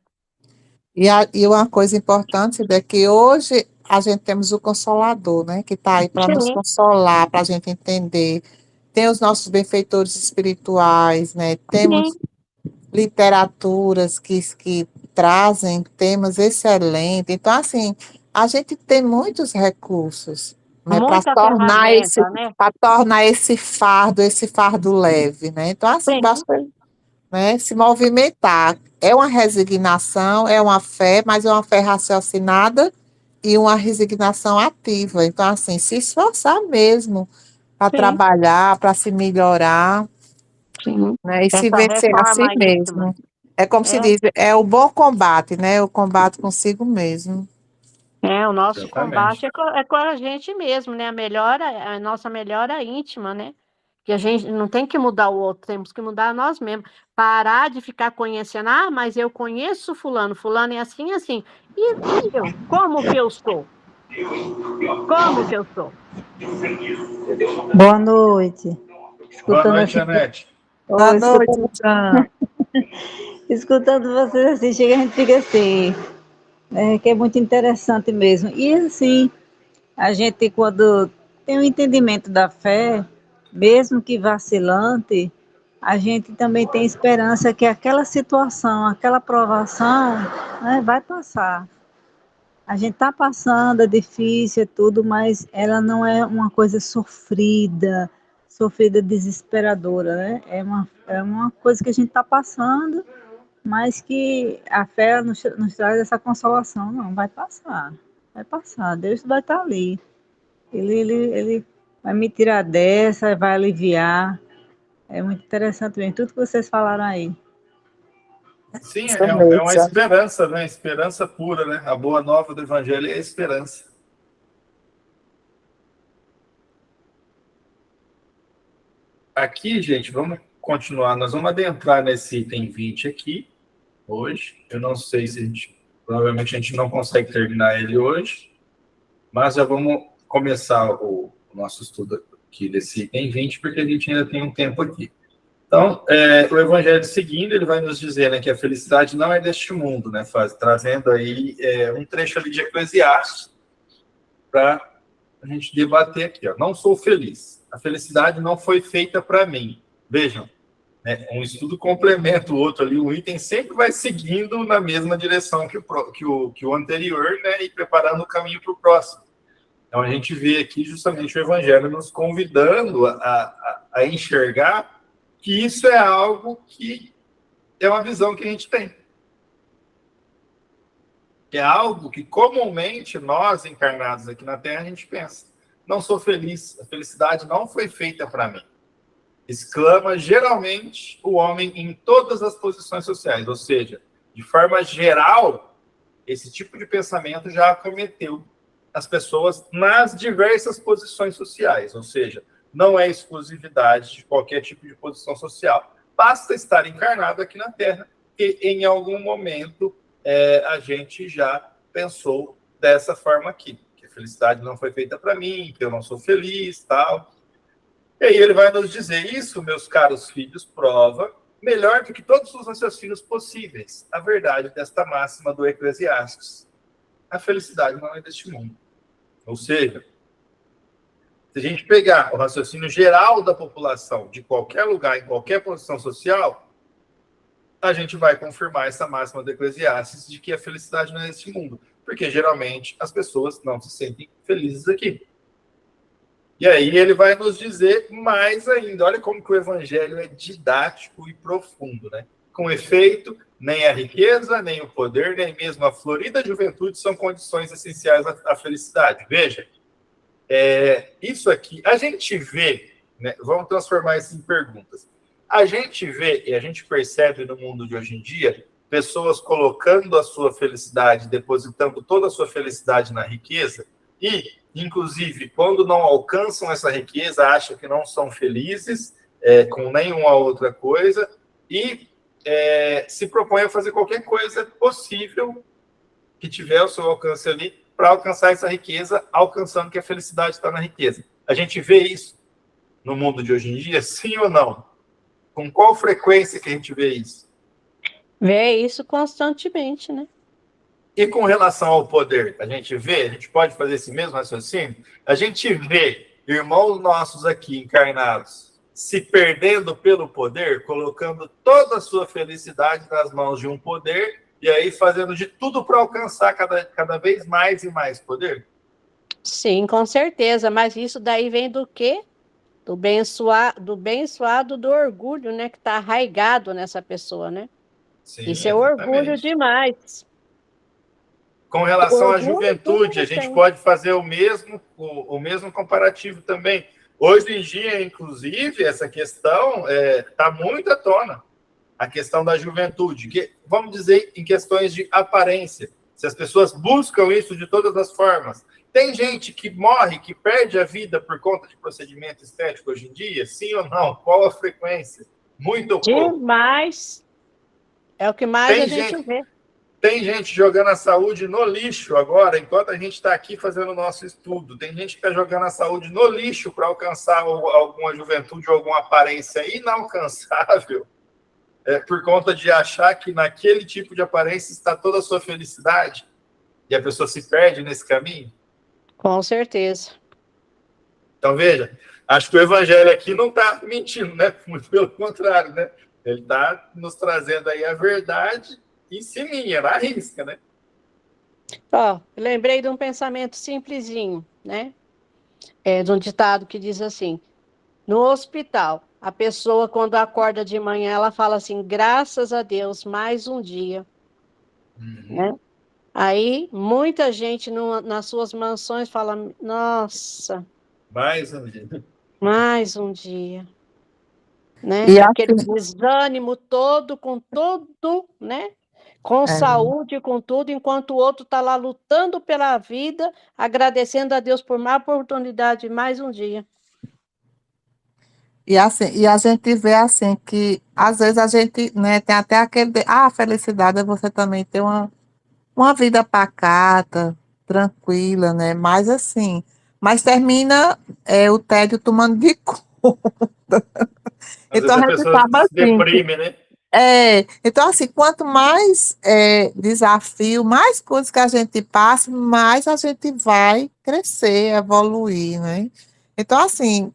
E uma coisa importante é que hoje a gente temos o Consolador, né? Que está aí para nos Sim, consolar, para a gente entender. Tem os nossos benfeitores espirituais, né? sim, Temos literaturas que trazem temas excelentes. Então, assim, a gente tem muitos recursos, né? muita ferramenta, né? Para tornar esse fardo leve, né? Então, assim, Sim, basta, né, se movimentar. É uma resignação, é uma fé, mas é uma fé raciocinada e uma resignação ativa. Então, assim, se esforçar mesmo para sim, trabalhar, para se melhorar, sim. né, e se Essa vencer a si reforma íntima. mesmo. É como se É, diz, é o bom combate, né? O combate consigo mesmo. o nosso Exatamente. combate é com a gente mesmo, né? A nossa melhora íntima, né? Que a gente não tem que mudar o outro, temos que mudar nós mesmos. Parar de ficar conhecendo, mas eu conheço fulano, fulano é assim, assim. E eu? Como que eu sou? Como que eu sou? Boa noite. Boa Escutando noite, assim, Janete. Boa oh, noite, escutando, Jean. escutando vocês assim, chega a gente fica assim, que é muito interessante mesmo. E assim, a gente quando tem o entendimento da fé, mesmo que vacilante, a gente também tem esperança que aquela situação, aquela provação, né, vai passar. A gente está passando, é difícil, é tudo, mas ela não é uma coisa sofrida, sofrida desesperadora, né? É uma coisa que a gente está passando, mas que a fé nos traz essa consolação. Não, vai passar, Deus vai estar ali. Ele vai me tirar dessa, vai aliviar. É muito interessante mesmo, tudo que vocês falaram aí. Sim, Isso é uma mesmo. esperança, né? Esperança pura, né? A boa nova do Evangelho é a esperança. Aqui, gente, vamos continuar. Nós vamos adentrar nesse item 20 aqui, hoje. Eu não sei se provavelmente a gente não consegue terminar ele hoje, mas já vamos começar o nosso estudo aqui desse item 20, porque a gente ainda tem um tempo aqui. Então, o Evangelho seguindo, ele vai nos dizer, né, que a felicidade não é deste mundo, né, trazendo aí um trecho ali de Eclesiastes para a gente debater aqui. Ó. Não sou feliz. A felicidade não foi feita para mim. Vejam, né, um estudo complementa o outro ali, o item sempre vai seguindo na mesma direção que o anterior, né, e preparando o caminho para o próximo. Então, a gente vê aqui justamente o Evangelho nos convidando a enxergar que isso é algo que é uma visão que a gente tem. É algo que comumente nós, encarnados aqui na Terra, a gente pensa. Não sou feliz, a felicidade não foi feita para mim. Exclama geralmente o homem em todas as posições sociais, ou seja, de forma geral, esse tipo de pensamento já acometeu as pessoas nas diversas posições sociais, ou seja, não é exclusividade de qualquer tipo de posição social. Basta estar encarnado aqui na Terra, que em algum momento a gente já pensou dessa forma aqui, que a felicidade não foi feita para mim, que eu não sou feliz, tal. E aí ele vai nos dizer isso, meus caros filhos, prova melhor do que todos os raciocínios possíveis a verdade desta máxima do Eclesiastes. A felicidade não é deste mundo. Ou seja, se a gente pegar o raciocínio geral da população, de qualquer lugar, em qualquer posição social, a gente vai confirmar essa máxima do Eclesiastes de que a felicidade não é deste mundo. Porque, geralmente, as pessoas não se sentem felizes aqui. E aí ele vai nos dizer mais ainda. Olha como que o Evangelho é didático e profundo, né? Com efeito, nem a riqueza, nem o poder, nem mesmo a florida juventude são condições essenciais à felicidade. Veja, isso aqui, a gente vê, né, vamos transformar isso em perguntas. A gente vê e a gente percebe no mundo de hoje em dia pessoas colocando a sua felicidade, depositando toda a sua felicidade na riqueza e, inclusive, quando não alcançam essa riqueza, acham que não são felizes com nenhuma outra coisa e se propõem a fazer qualquer coisa possível que tiver ao seu alcance ali para alcançar essa riqueza, alcançando que a felicidade está na riqueza. A gente vê isso no mundo de hoje em dia, sim ou não? Com qual frequência que a gente vê isso? Vê isso constantemente, né? E com relação ao poder, a gente pode fazer esse mesmo raciocínio? A gente vê irmãos nossos aqui encarnados se perdendo pelo poder, colocando toda a sua felicidade nas mãos de um poder e aí fazendo de tudo para alcançar cada vez mais e mais poder? Sim, com certeza, mas isso daí vem do quê? Do bem suado do orgulho, né? Que está arraigado nessa pessoa, né? Sim, Isso é orgulho exatamente. demais. Com relação à Orgulho, juventude, a gente pode fazer o mesmo comparativo também. Hoje em dia, inclusive, essa questão está muito à tona. A questão da juventude, que, vamos dizer, em questões de aparência. Se as pessoas buscam isso de todas as formas. Tem gente que morre, que perde a vida por conta de procedimento estético hoje em dia? Sim ou não? Qual a frequência? Muito ou pouco? Demais. É o que mais a gente vê. Tem gente jogando a saúde no lixo agora, enquanto a gente está aqui fazendo o nosso estudo. Tem gente que está jogando a saúde no lixo para alcançar alguma juventude ou alguma aparência inalcançável, por conta de achar que naquele tipo de aparência está toda a sua felicidade e a pessoa se perde nesse caminho. Com certeza. Então, veja, acho que o Evangelho aqui não está mentindo, né? Muito pelo contrário, né? Ele está nos trazendo aí a verdade em cima, na risca, né? Ó, lembrei de um pensamento simplesinho, né? De um ditado que diz assim: no hospital, a pessoa, quando acorda de manhã, ela fala assim: graças a Deus, mais um dia. Né? Aí, muita gente nas suas mansões fala: nossa, Mais um dia. mais um dia. Né? E Aquele assim, desânimo todo, com tudo, né? Com saúde, com tudo, enquanto o outro está lá lutando pela vida, agradecendo a Deus por mais oportunidade, mais um dia. e assim, e a gente vê assim que às vezes a gente, né, tem até a felicidade é você também ter uma vida pacata, tranquila, né? Mas assim, mas termina o tédio tomando de conta. Às Então, vezes a a gente pessoa sabe se assim, deprime, né? então, assim, quanto mais desafio, mais coisas que a gente passa, mais a gente vai crescer, evoluir, né? Então, assim,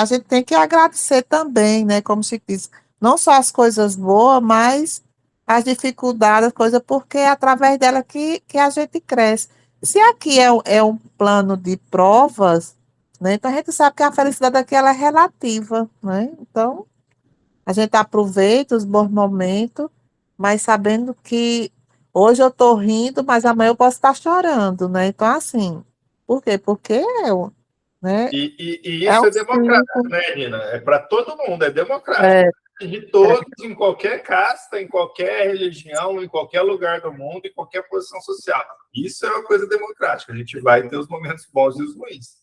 a gente tem que agradecer também, né? Como se diz, não só as coisas boas, mas as dificuldades, as coisas, porque é através dela que a gente cresce. Se aqui é um plano de provas, né? Então, a gente sabe que a felicidade aqui ela é relativa, né? Então, a gente aproveita os bons momentos, mas sabendo que hoje eu estou rindo, mas amanhã eu posso estar chorando, né? Então, assim, por quê? Porque né, E é isso um é democrático, ciclo. né, Nina? É para todo mundo, é democrático. É, De todos, em qualquer casta, em qualquer religião, em qualquer lugar do mundo, em qualquer posição social. Isso é uma coisa democrática. A gente vai ter os momentos bons e os ruins.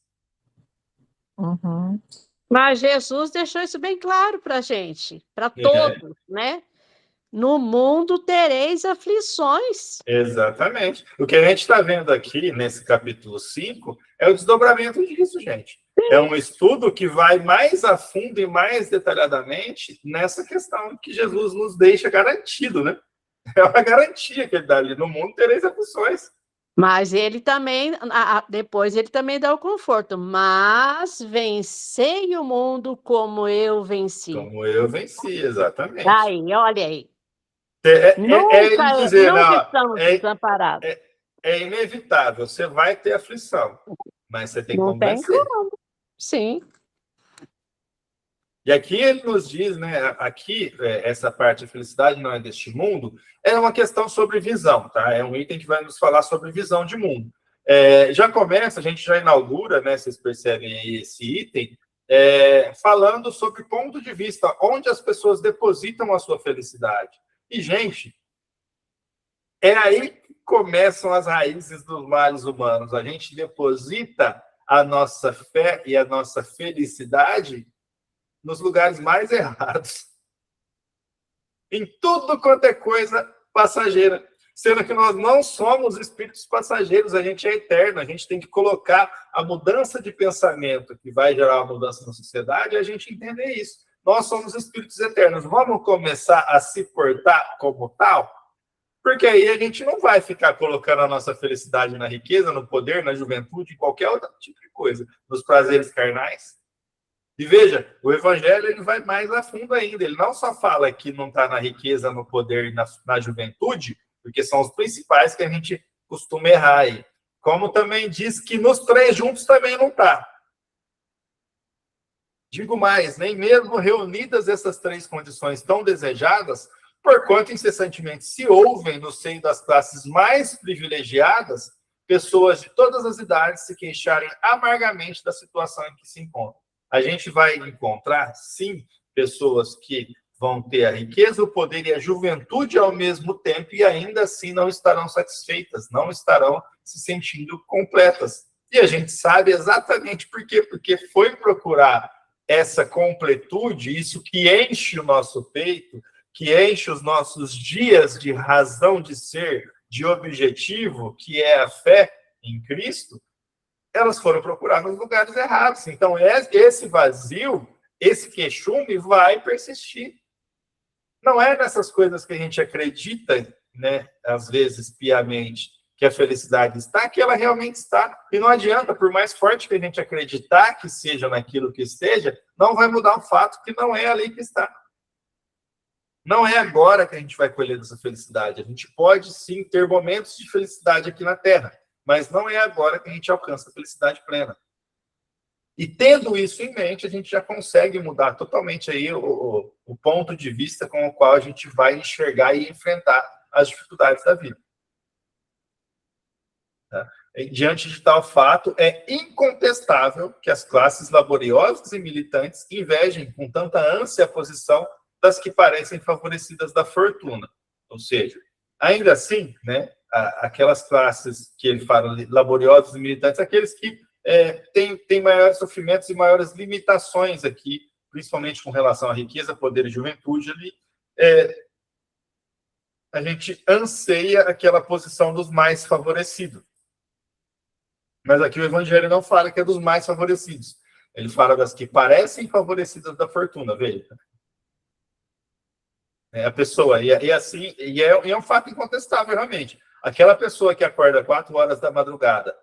uhum, Mas Jesus deixou isso bem claro para a gente, para É, todos, né? No mundo tereis aflições. exatamente. O que a gente está vendo aqui nesse capítulo 5 é o desdobramento disso, gente. É um estudo que vai mais a fundo e mais detalhadamente nessa questão que Jesus nos deixa garantido, né? É uma garantia que ele dá ali. No mundo tereis aflições. Mas ele também, depois ele também dá o conforto. Mas vencei o mundo como eu venci. Como eu venci, exatamente. Aí, olha aí. É ele Nunca, dizer, nunca não, estamos desamparados. é inevitável, você vai ter aflição, mas você tem Não como tem vencer. como. Sim. E aqui ele nos diz, né, aqui, essa parte de felicidade não é deste mundo, é uma questão sobre visão, tá? É um item que vai nos falar sobre visão de mundo. Já começa, a gente já inaugura, né, vocês percebem aí esse item, falando sobre ponto de vista, onde as pessoas depositam a sua felicidade. E, gente, é aí que começam as raízes dos males humanos. A gente deposita a nossa fé e a nossa felicidade nos lugares mais errados. Em tudo quanto é coisa passageira. Sendo que nós não somos espíritos passageiros, a gente é eterno. A gente tem que colocar a mudança de pensamento que vai gerar uma mudança na sociedade e a gente entender isso. Nós somos espíritos eternos. Vamos começar a se portar como tal? Porque aí a gente não vai ficar colocando a nossa felicidade na riqueza, no poder, na juventude, em qualquer outro tipo de coisa, nos prazeres carnais. E veja, o evangelho ele vai mais a fundo ainda. Ele não só fala que não está na riqueza, no poder e na juventude, porque são os principais que a gente costuma errar aí. Como também diz que nos três juntos também não está. Digo mais, nem mesmo reunidas essas três condições tão desejadas, porquanto incessantemente se ouvem no seio das classes mais privilegiadas pessoas de todas as idades se queixarem amargamente da situação em que se encontram. A gente vai encontrar, sim, pessoas que vão ter a riqueza, o poder e a juventude ao mesmo tempo e ainda assim não estarão satisfeitas, não estarão se sentindo completas. E a gente sabe exatamente por quê, porque foi procurar essa completude, isso que enche o nosso peito, que enche os nossos dias de razão de ser, de objetivo, que é a fé em Cristo, elas foram procurar nos lugares errados. Então, esse vazio, esse queixume vai persistir. Não é nessas coisas que a gente acredita, né, às vezes piamente, que a felicidade está, que ela realmente está. E não adianta, por mais forte que a gente acreditar que seja naquilo que esteja, não vai mudar o fato que não é ali que está. Não é agora que a gente vai colher essa felicidade. A gente pode, sim, ter momentos de felicidade aqui na Terra, mas não é agora que a gente alcança a felicidade plena. E tendo isso em mente, a gente já consegue mudar totalmente aí o ponto de vista com o qual a gente vai enxergar e enfrentar as dificuldades da vida. Diante de tal fato, é incontestável que as classes laboriosas e militantes invejem com tanta ânsia a posição das que parecem favorecidas da fortuna. Ou seja, ainda assim, né, aquelas classes que ele fala, laboriosas e militantes, aqueles que têm maiores sofrimentos e maiores limitações aqui, principalmente com relação à riqueza, poder e juventude, ali, a gente anseia aquela posição dos mais favorecidos. Mas aqui o Evangelho não fala que é dos mais favorecidos. Ele fala das que parecem favorecidas da fortuna, veja. É a pessoa, e é um fato incontestável, realmente. Aquela pessoa que acorda 4 horas da madrugada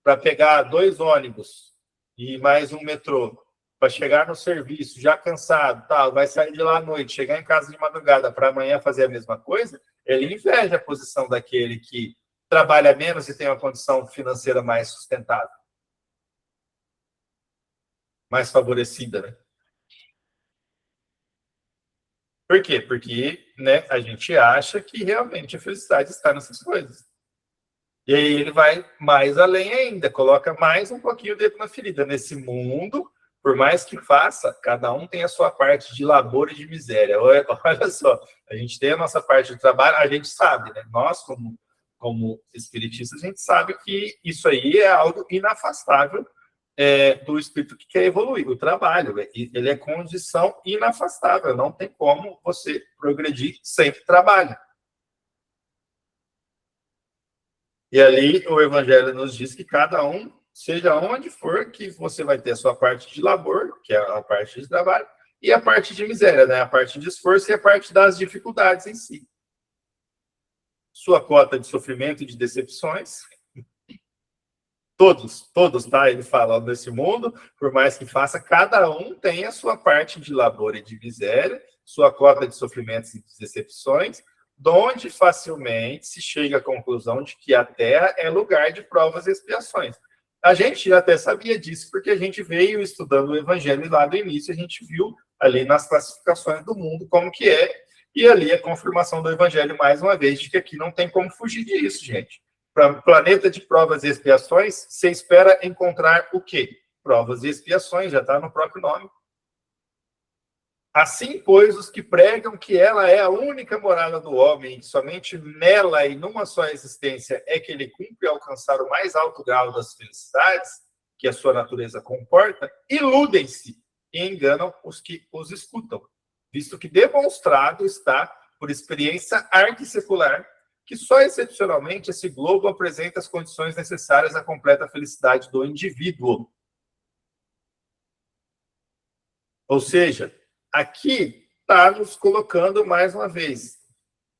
para pegar 2 ônibus e mais um metrô, para chegar no serviço já cansado, tal, vai sair de lá à noite, chegar em casa de madrugada para amanhã fazer a mesma coisa, ele inveja a posição daquele que trabalha menos e tem uma condição financeira mais sustentável, mais favorecida, né? Por quê? Porque, né, a gente acha que realmente a felicidade está nessas coisas. E aí ele vai mais além ainda, coloca mais um pouquinho o dedo na ferida. Nesse mundo, por mais que faça, cada um tem a sua parte de labor e de miséria. Olha só, a gente tem a nossa parte de trabalho, a gente sabe, né? Nós, como espiritistas, a gente sabe que isso aí é algo inafastável do espírito que quer evoluir. O trabalho, ele é condição inafastável, não tem como você progredir sem trabalho. E ali o Evangelho nos diz que cada um, seja onde for, que você vai ter a sua parte de labor, que é a parte de trabalho, e a parte de miséria, né? A parte de esforço e a parte das dificuldades em si. Sua cota de sofrimento e de decepções. Todos, tá? Ele fala, nesse mundo, por mais que faça, cada um tem a sua parte de labor e de miséria, sua cota de sofrimentos e de decepções, donde facilmente se chega à conclusão de que a Terra é lugar de provas e expiações. A gente até sabia disso, porque a gente veio estudando o Evangelho lá do início, a gente viu ali nas classificações do mundo como que é, e ali a confirmação do Evangelho, mais uma vez, de que aqui não tem como fugir disso, gente. Para planeta de provas e expiações, você espera encontrar o quê? Provas e expiações, já está no próprio nome. Assim, pois, os que pregam que ela é a única morada do homem, e somente nela e numa só existência é que ele cumpre alcançar o mais alto grau das felicidades que a sua natureza comporta, iludem-se e enganam os que os escutam, visto que demonstrado está, por experiência arquissecular, que só excepcionalmente esse globo apresenta as condições necessárias à completa felicidade do indivíduo. Ou seja, aqui está nos colocando mais uma vez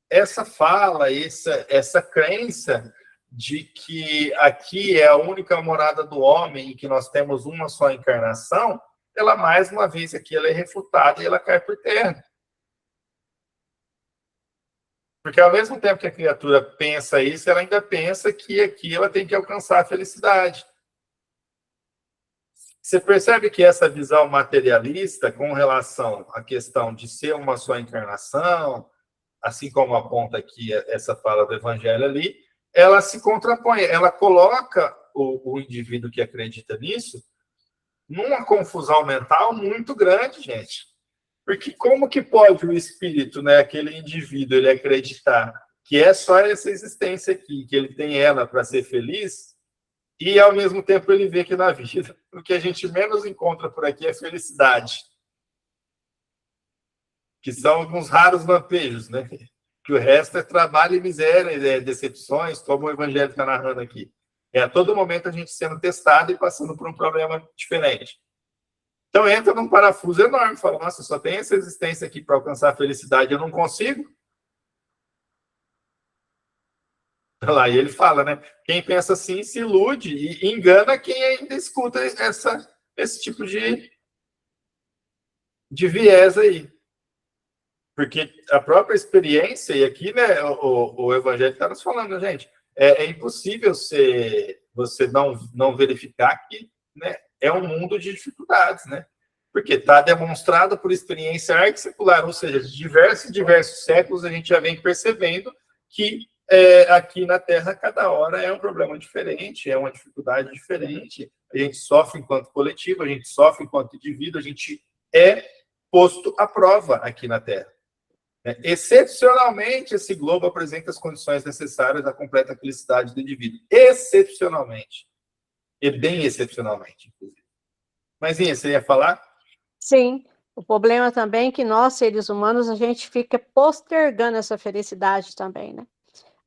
essa fala, essa crença de que aqui é a única morada do homem e que nós temos uma só encarnação, ela mais uma vez aqui ela é refutada e ela cai por terra. Porque ao mesmo tempo que a criatura pensa isso, ela ainda pensa que aqui ela tem que alcançar a felicidade. Você percebe que essa visão materialista com relação à questão de ser uma só encarnação, assim como aponta aqui essa fala do Evangelho ali, ela se contrapõe, ela coloca o indivíduo que acredita nisso numa confusão mental muito grande, gente. Porque como que pode o espírito, né, aquele indivíduo, ele acreditar que é só essa existência aqui, que ele tem ela para ser feliz, e ao mesmo tempo ele vê que na vida o que a gente menos encontra por aqui é felicidade. Que são alguns raros lampejos, né? Que o resto é trabalho e miséria, decepções, como o Evangelho está narrando aqui. É a todo momento a gente sendo testado e passando por um problema diferente. Então entra num parafuso enorme, fala, nossa, só tem essa existência aqui para alcançar a felicidade, eu não consigo. Lá, e ele fala, né? Quem pensa assim se ilude e engana quem ainda escuta esse tipo de viés aí. Porque a própria experiência, e aqui, né, o Evangelho está nos falando, gente, é impossível você não verificar que, né, é um mundo de dificuldades, né? Porque está demonstrado por experiência arquissecular, ou seja, de diversos séculos a gente já vem percebendo que aqui na Terra cada hora é um problema diferente, é uma dificuldade diferente, a gente sofre enquanto coletivo, a gente sofre enquanto indivíduo, a gente é posto à prova aqui na Terra. Excepcionalmente, esse globo apresenta as condições necessárias à completa felicidade do indivíduo. Excepcionalmente. E bem excepcionalmente, inclusive. Mas, Inha, você ia falar? Sim, o problema também é que nós, seres humanos, a gente fica postergando essa felicidade também, né?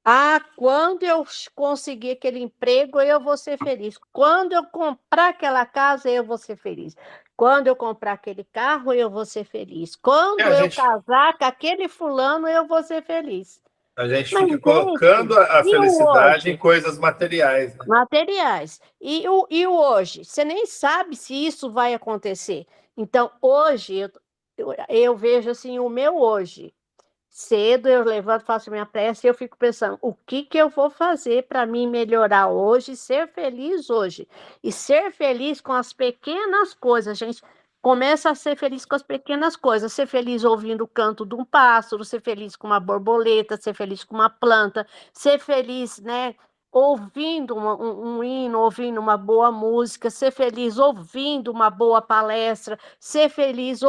Ah, quando eu conseguir aquele emprego, eu vou ser feliz. Quando eu comprar aquela casa, eu vou ser feliz. Quando eu comprar aquele carro, eu vou ser feliz. É, Quando eu casar com aquele fulano, eu vou ser feliz. a gente Mas, fica colocando gente, a e o felicidade em hoje? coisas materiais, né? Materiais. E o hoje? Você nem sabe se isso vai acontecer. Então, hoje, eu vejo assim o meu hoje. Cedo eu levanto, faço minha prece e eu fico pensando: o que que eu vou fazer para mim melhorar hoje, ser feliz hoje? E ser feliz com as pequenas coisas, a gente começa a ser feliz com as pequenas coisas, ser feliz ouvindo o canto de um pássaro, ser feliz com uma borboleta, ser feliz com uma planta, ser feliz, né, ouvindo um hino, ouvindo uma boa música, ser feliz ouvindo uma boa palestra, ser feliz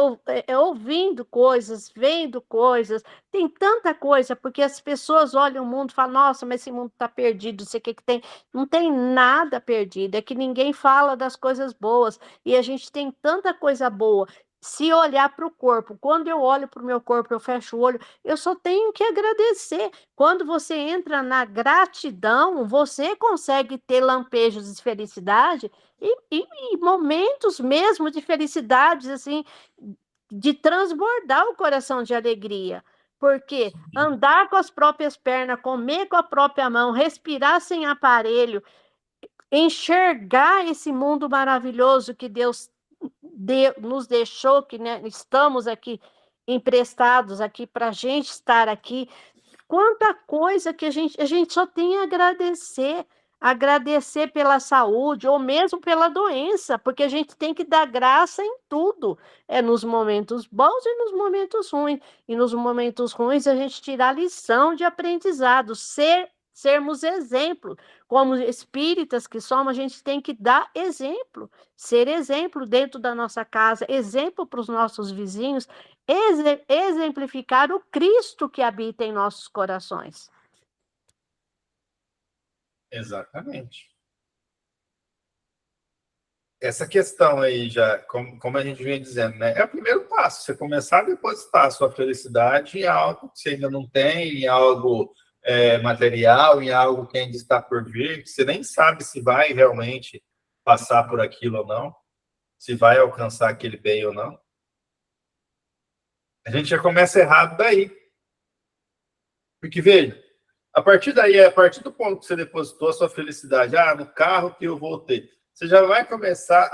ouvindo coisas, vendo coisas. Tem tanta coisa, porque as pessoas olham o mundo e falam: nossa, mas esse mundo está perdido, não sei o que que tem. Não tem nada perdido, é que ninguém fala das coisas boas, e a gente tem tanta coisa boa. Se olhar para o corpo, quando eu olho para o meu corpo, eu fecho o olho, eu só tenho que agradecer. Quando você entra na gratidão, você consegue ter lampejos de felicidade e momentos mesmo de felicidade, assim, de transbordar o coração de alegria. Porque andar com as próprias pernas, comer com a própria mão, respirar sem aparelho, enxergar esse mundo maravilhoso que Deus nos deixou, que, né, estamos aqui emprestados aqui para a gente estar aqui. Quanta coisa que a gente só tem a agradecer. Agradecer pela saúde ou mesmo pela doença, porque a gente tem que dar graça em tudo. É nos momentos bons e nos momentos ruins. E nos momentos ruins a gente tirar lição de aprendizado, sermos exemplo. Como espíritas que somos, a gente tem que dar exemplo, ser exemplo dentro da nossa casa, exemplo para os nossos vizinhos, exemplificar o Cristo que habita em nossos corações. Exatamente. Essa questão aí, já, como a gente vem dizendo, né? É o primeiro passo, você começar a depositar a sua felicidade em algo que você ainda não tem, em algo material, em algo que ainda está por vir, que você nem sabe se vai realmente passar por aquilo ou não, se vai alcançar aquele bem ou não. A gente já começa errado daí. Porque, veja, a partir daí, a partir do ponto que você depositou a sua felicidade, no carro que eu vou ter, você já vai começar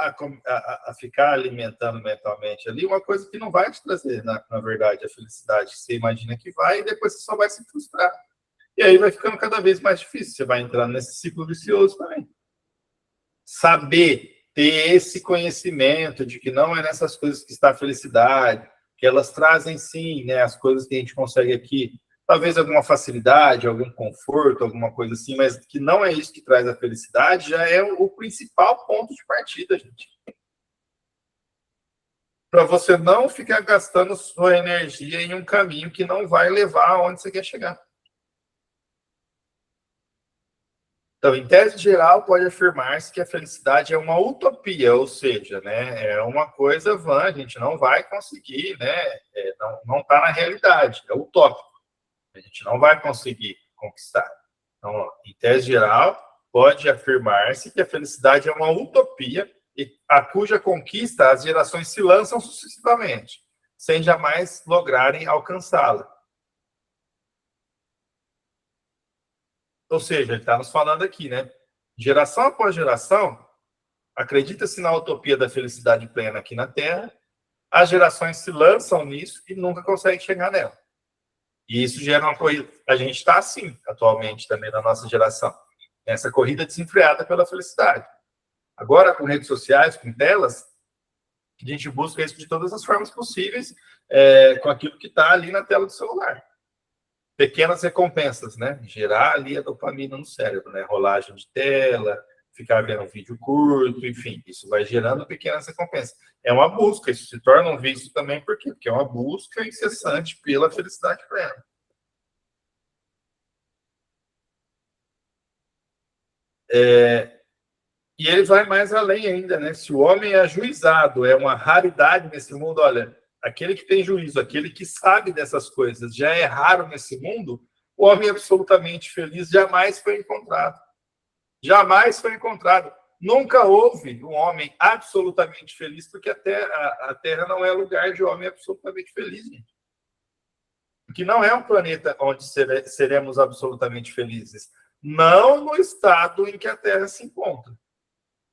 a ficar alimentando mentalmente ali uma coisa que não vai te trazer, na verdade, a felicidade. Você imagina que vai e depois você só vai se frustrar. E aí vai ficando cada vez mais difícil. Você vai entrando nesse ciclo vicioso também. Saber ter esse conhecimento de que não é nessas coisas que está a felicidade, que elas trazem sim, né, as coisas que a gente consegue aqui, talvez alguma facilidade, algum conforto, alguma coisa assim, mas que não é isso que traz a felicidade, já é o principal ponto de partida, gente. Para você não ficar gastando sua energia em um caminho que não vai levar aonde você quer chegar. Então, em tese geral, pode afirmar-se que a felicidade é uma utopia, ou seja, né, é uma coisa vã, a gente não vai conseguir, né, não está na realidade, é utópico, a gente não vai conseguir conquistar. Então, em tese geral, pode afirmar-se que a felicidade é uma utopia e a cuja conquista as gerações se lançam sucessivamente, sem jamais lograrem alcançá-la. Ou seja, ele está nos falando aqui, né? Geração após geração, acredita-se na utopia da felicidade plena aqui na Terra, as gerações se lançam nisso e nunca conseguem chegar nela. E isso gera uma corrida. A gente está assim, atualmente, também na nossa geração. Essa corrida desenfreada pela felicidade. Agora, com redes sociais, com telas, a gente busca isso de todas as formas possíveis, com aquilo que está ali na tela do celular. Pequenas recompensas, né? Gerar ali a dopamina no cérebro, né? Rolagem de tela, ficar vendo um vídeo curto, enfim, isso vai gerando pequenas recompensas. É uma busca, isso se torna um vício também, por quê? Porque é uma busca incessante pela felicidade plena. E ele vai mais além ainda, né? Se o homem é ajuizado, é uma raridade nesse mundo, olha, aquele que tem juízo, aquele que sabe dessas coisas, já é raro nesse mundo, O homem absolutamente feliz jamais foi encontrado. Jamais foi encontrado. Nunca houve um homem absolutamente feliz, porque a Terra não é lugar de homem absolutamente feliz, gente. Que não é um planeta onde seremos absolutamente felizes. Não no estado em que a Terra se encontra.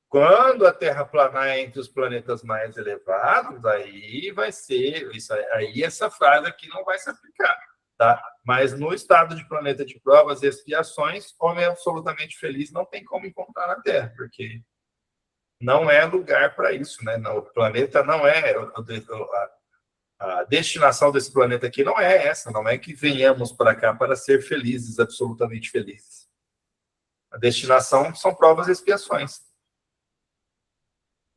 Quando a Terra planar entre os planetas mais elevados, aí vai ser... Aí essa frase aqui não vai se aplicar. Tá? Mas no estado de planeta de provas e expiações, homem absolutamente feliz não tem como encontrar na Terra, porque não é lugar para isso. Né? O planeta não é... A destinação desse planeta aqui não é essa, não é que venhamos para cá para ser felizes, absolutamente felizes. A destinação são provas e expiações.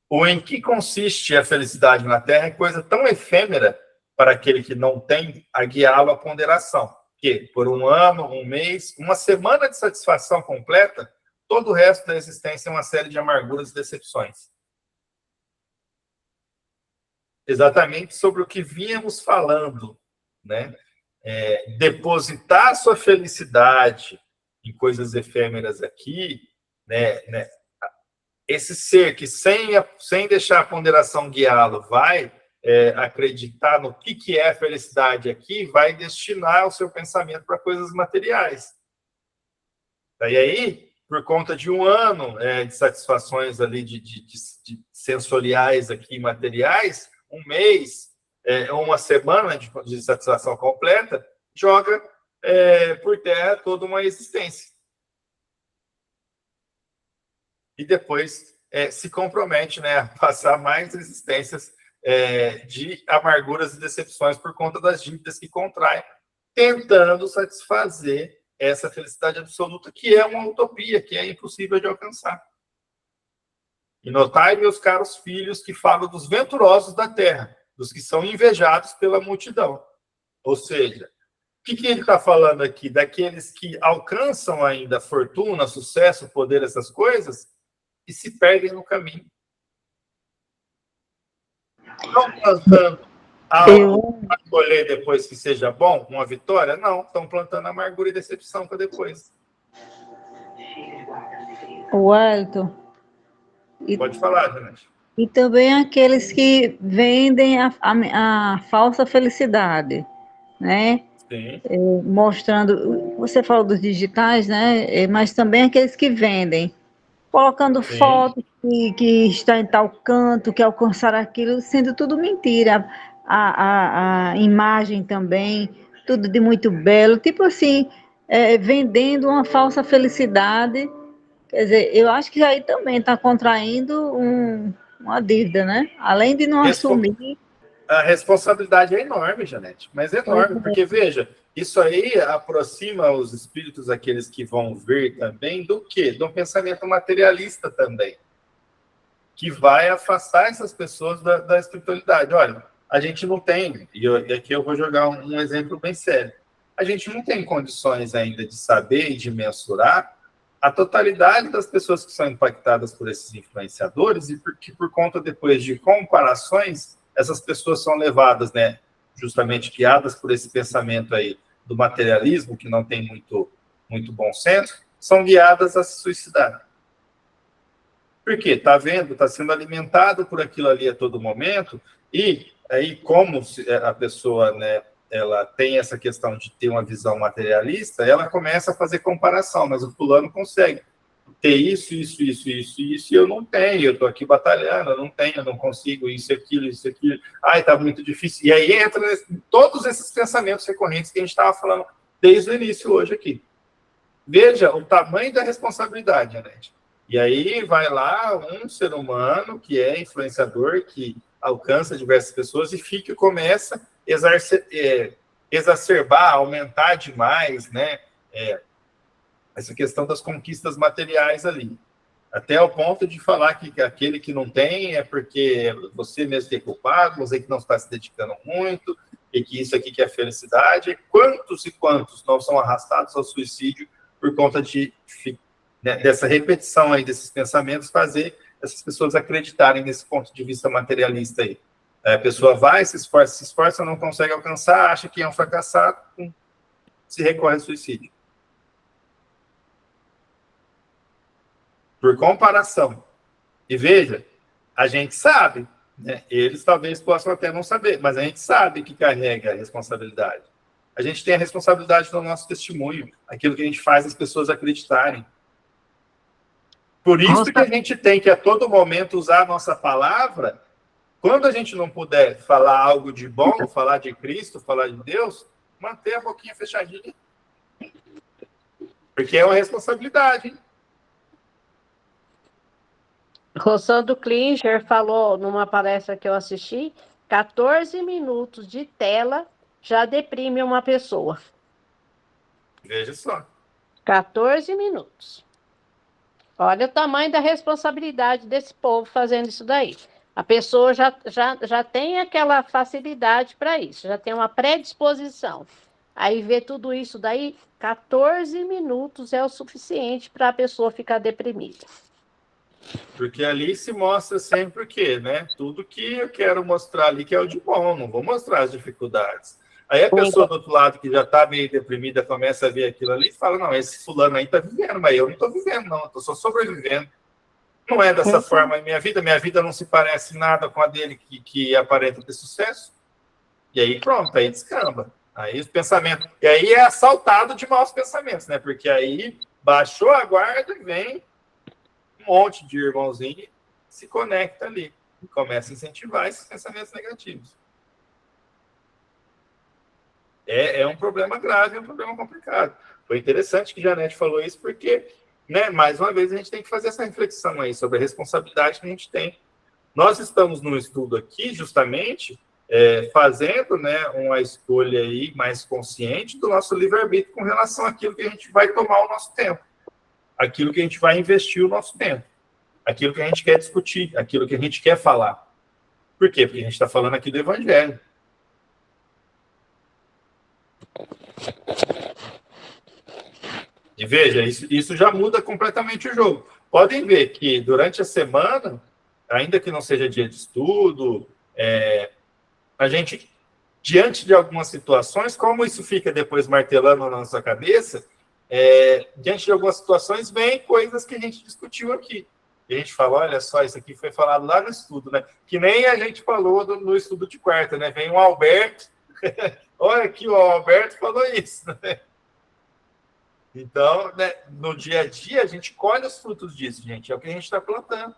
O em que consiste a felicidade na Terra é coisa tão efêmera para aquele que não tem a guiá-lo à ponderação, que por um ano, um mês, uma semana de satisfação completa, todo o resto da existência é uma série de amarguras e decepções. Exatamente sobre o que vínhamos falando, né? Depositar sua felicidade em coisas efêmeras aqui, né? Esse ser que, sem deixar a ponderação guiá-lo, vai acreditar no que é a felicidade aqui, vai destinar o seu pensamento para coisas materiais. E aí, por conta de um ano de satisfações ali de sensoriais aqui, materiais, um mês, ou uma semana de satisfação completa, joga por terra toda uma existência. E depois se compromete, né, a passar mais existências de amarguras e decepções por conta das dívidas que contrai, tentando satisfazer essa felicidade absoluta, que é uma utopia, que é impossível de alcançar. E notai, meus caros filhos, que falo dos venturosos da terra, dos que são invejados pela multidão. Ou seja, o que ele está falando aqui? Daqueles que alcançam ainda fortuna, sucesso, poder, essas coisas, e se perdem no caminho. Estão plantando algo para colher depois que seja bom, uma vitória? Não, estão plantando amargura e decepção para depois. O Elton. Pode falar, Janete. E também aqueles que vendem a falsa felicidade, né? Sim. Mostrando, você falou dos digitais, né? Mas também aqueles que vendem, colocando Sim. fotos que está em tal canto, que alcançaram aquilo, sendo tudo mentira. A imagem também, tudo de muito belo, tipo assim, vendendo uma falsa felicidade. Quer dizer, eu acho que aí também está contraindo uma dívida, né? Além de não assumir. A responsabilidade é enorme, Janete, mas é enorme, porque, veja, isso aí aproxima os espíritos, aqueles que vão ver também, do quê? Do pensamento materialista também, que vai afastar essas pessoas da espiritualidade. Olha, a gente não tem, e aqui eu vou jogar um exemplo bem sério, a gente não tem condições ainda de saber e de mensurar a totalidade das pessoas que são impactadas por esses influenciadores e que, por conta depois de comparações, essas pessoas são levadas, né, justamente guiadas por esse pensamento aí do materialismo, que não tem muito bom senso, são guiadas a se suicidar. Por quê? Está vendo? Está sendo alimentado por aquilo ali a todo momento, e aí, como a pessoa, né, ela tem essa questão de ter uma visão materialista, ela começa a fazer comparação, mas o fulano consegue ter isso, e eu não tenho, eu estou aqui batalhando, eu não tenho, eu não consigo, isso, aquilo, ai, está muito difícil. E aí entra todos esses pensamentos recorrentes que a gente estava falando desde o início hoje aqui. Veja o tamanho da responsabilidade, Janete. E aí vai lá um ser humano que é influenciador, que alcança diversas pessoas e começa a exacerbar, aumentar demais, né? Essa questão das conquistas materiais ali. Até ao ponto de falar que aquele que não tem é porque você mesmo que é culpado, você que não está se dedicando muito, e que isso aqui que é felicidade. Quantos e quantos não são arrastados ao suicídio por conta dessa repetição aí desses pensamentos, fazer essas pessoas acreditarem nesse ponto de vista materialista aí. A pessoa vai, se esforça, não consegue alcançar, acha que é um fracassado, se recorre ao suicídio. Por comparação. E veja, a gente sabe, né? Eles talvez possam até não saber, mas a gente sabe que carrega a responsabilidade. A gente tem a responsabilidade do nosso testemunho, aquilo que a gente faz as pessoas acreditarem. Por isso que a gente tem que, a todo momento, usar a nossa palavra. Quando a gente não puder falar algo de bom, falar de Cristo, falar de Deus, manter a boquinha fechadinha. Porque é uma responsabilidade, hein? Rossandro Klinger falou numa palestra que eu assisti, 14 minutos de tela já deprime uma pessoa. Veja só. 14 minutos. Olha o tamanho da responsabilidade desse povo fazendo isso daí. A pessoa já tem aquela facilidade para isso, já tem uma predisposição. Aí vê tudo isso daí, 14 minutos é o suficiente para a pessoa ficar deprimida. Porque ali se mostra sempre o quê, né? Tudo que eu quero mostrar ali que é o de bom, não vou mostrar as dificuldades. Aí a pessoa do outro lado que já está meio deprimida começa a ver aquilo ali e fala, não, esse fulano aí está vivendo, mas eu não estou vivendo, não, eu estou só sobrevivendo. Não é dessa forma a minha vida não se parece nada com a dele que aparenta ter sucesso. E aí pronto, aí descamba. Aí os pensamentos. E aí é assaltado de maus pensamentos, né? Porque aí baixou a guarda e vem um monte de irmãozinho se conecta ali e começa a incentivar esses pensamentos negativos. É um problema grave, é um problema complicado. Foi interessante que Janete falou isso, porque, né, mais uma vez, a gente tem que fazer essa reflexão aí sobre a responsabilidade que a gente tem. Nós estamos num estudo aqui, justamente, fazendo, né, uma escolha aí mais consciente do nosso livre-arbítrio com relação àquilo que a gente vai tomar o nosso tempo, aquilo que a gente vai investir o nosso tempo, aquilo que a gente quer discutir, aquilo que a gente quer falar. Por quê? Porque a gente está falando aqui do Evangelho. E veja, isso já muda completamente o jogo. Podem ver que durante a semana, ainda que não seja dia de estudo, a gente, diante de algumas situações, como isso fica depois martelando na nossa cabeça, diante de algumas situações, vem coisas que a gente discutiu aqui. E a gente fala, olha só, isso aqui foi falado lá no estudo, né? Que nem a gente falou no estudo de quarta, né? Vem o Alberto, olha aqui, o Alberto falou isso, né? Então, né, no dia a dia, a gente colhe os frutos disso, gente. É o que a gente está plantando.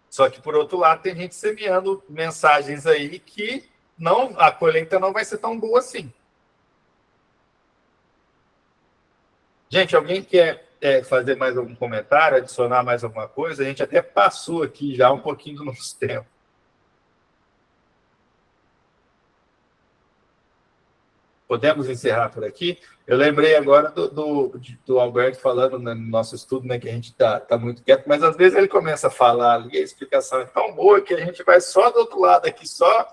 Só que, por outro lado, tem gente semeando mensagens aí que a colheita não vai ser tão boa assim. Gente, alguém quer fazer mais algum comentário, adicionar mais alguma coisa? A gente até passou aqui já um pouquinho do nosso tempo. Podemos encerrar por aqui? Eu lembrei agora do Alberto falando no nosso estudo, né, que a gente está muito quieto, mas às vezes ele começa a falar ali, a explicação é tão boa que a gente vai só do outro lado aqui, só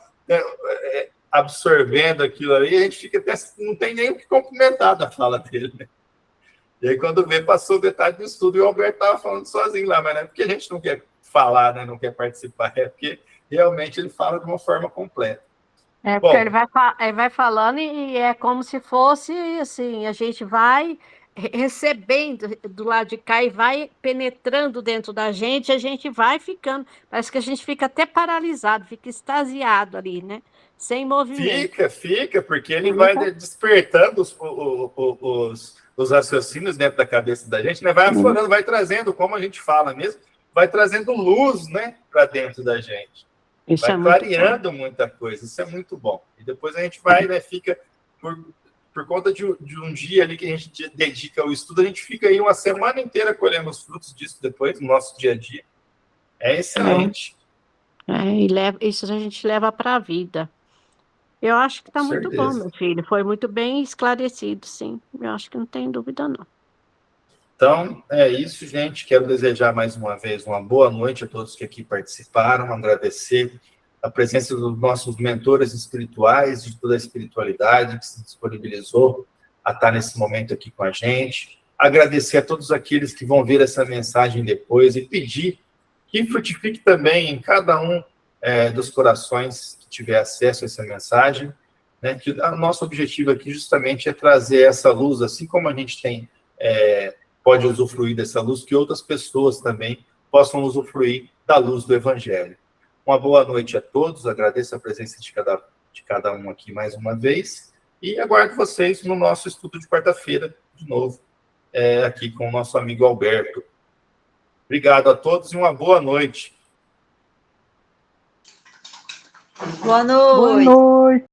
absorvendo aquilo ali, a gente fica até, não tem nem o que complementar da fala dele, né? E aí, quando vê, passou metade do estudo e o Alberto estava falando sozinho lá, mas não é porque a gente não quer falar, né, não quer participar, é porque realmente ele fala de uma forma completa. Porque ele vai falando e é como se fosse assim, a gente vai recebendo do lado de cá e vai penetrando dentro da gente, a gente vai ficando, parece que a gente fica até paralisado, fica extasiado ali, né? Sem movimento. Fica, porque ele vai despertando os raciocínios dentro da cabeça da gente, né? Vai aflorando, vai trazendo, como a gente fala mesmo, vai trazendo luz, né, para dentro da gente. Isso vai clareando muita coisa, isso é muito bom. E depois a gente vai, né, fica, por conta de um dia ali que a gente dedica ao estudo, a gente fica aí uma semana inteira colhendo os frutos disso depois, no nosso dia a dia. É excelente. Isso a gente leva para a vida. Eu acho que está muito bom, meu filho. Foi muito bem esclarecido, sim. Eu acho que não tem dúvida, não. Então, é isso, gente. Quero desejar mais uma vez uma boa noite a todos que aqui participaram, agradecer a presença dos nossos mentores espirituais, de toda a espiritualidade que se disponibilizou a estar nesse momento aqui com a gente. Agradecer a todos aqueles que vão ver essa mensagem depois e pedir que frutifique também em cada um dos corações que tiver acesso a essa mensagem, né? Que o nosso objetivo aqui justamente é trazer essa luz, assim como a gente tem, pode usufruir dessa luz, que outras pessoas também possam usufruir da luz do Evangelho. Uma boa noite a todos, agradeço a presença de cada um aqui mais uma vez, e aguardo vocês no nosso estudo de quarta-feira, de novo, aqui com o nosso amigo Alberto. Obrigado a todos e uma boa noite. Boa Boa noite. noite.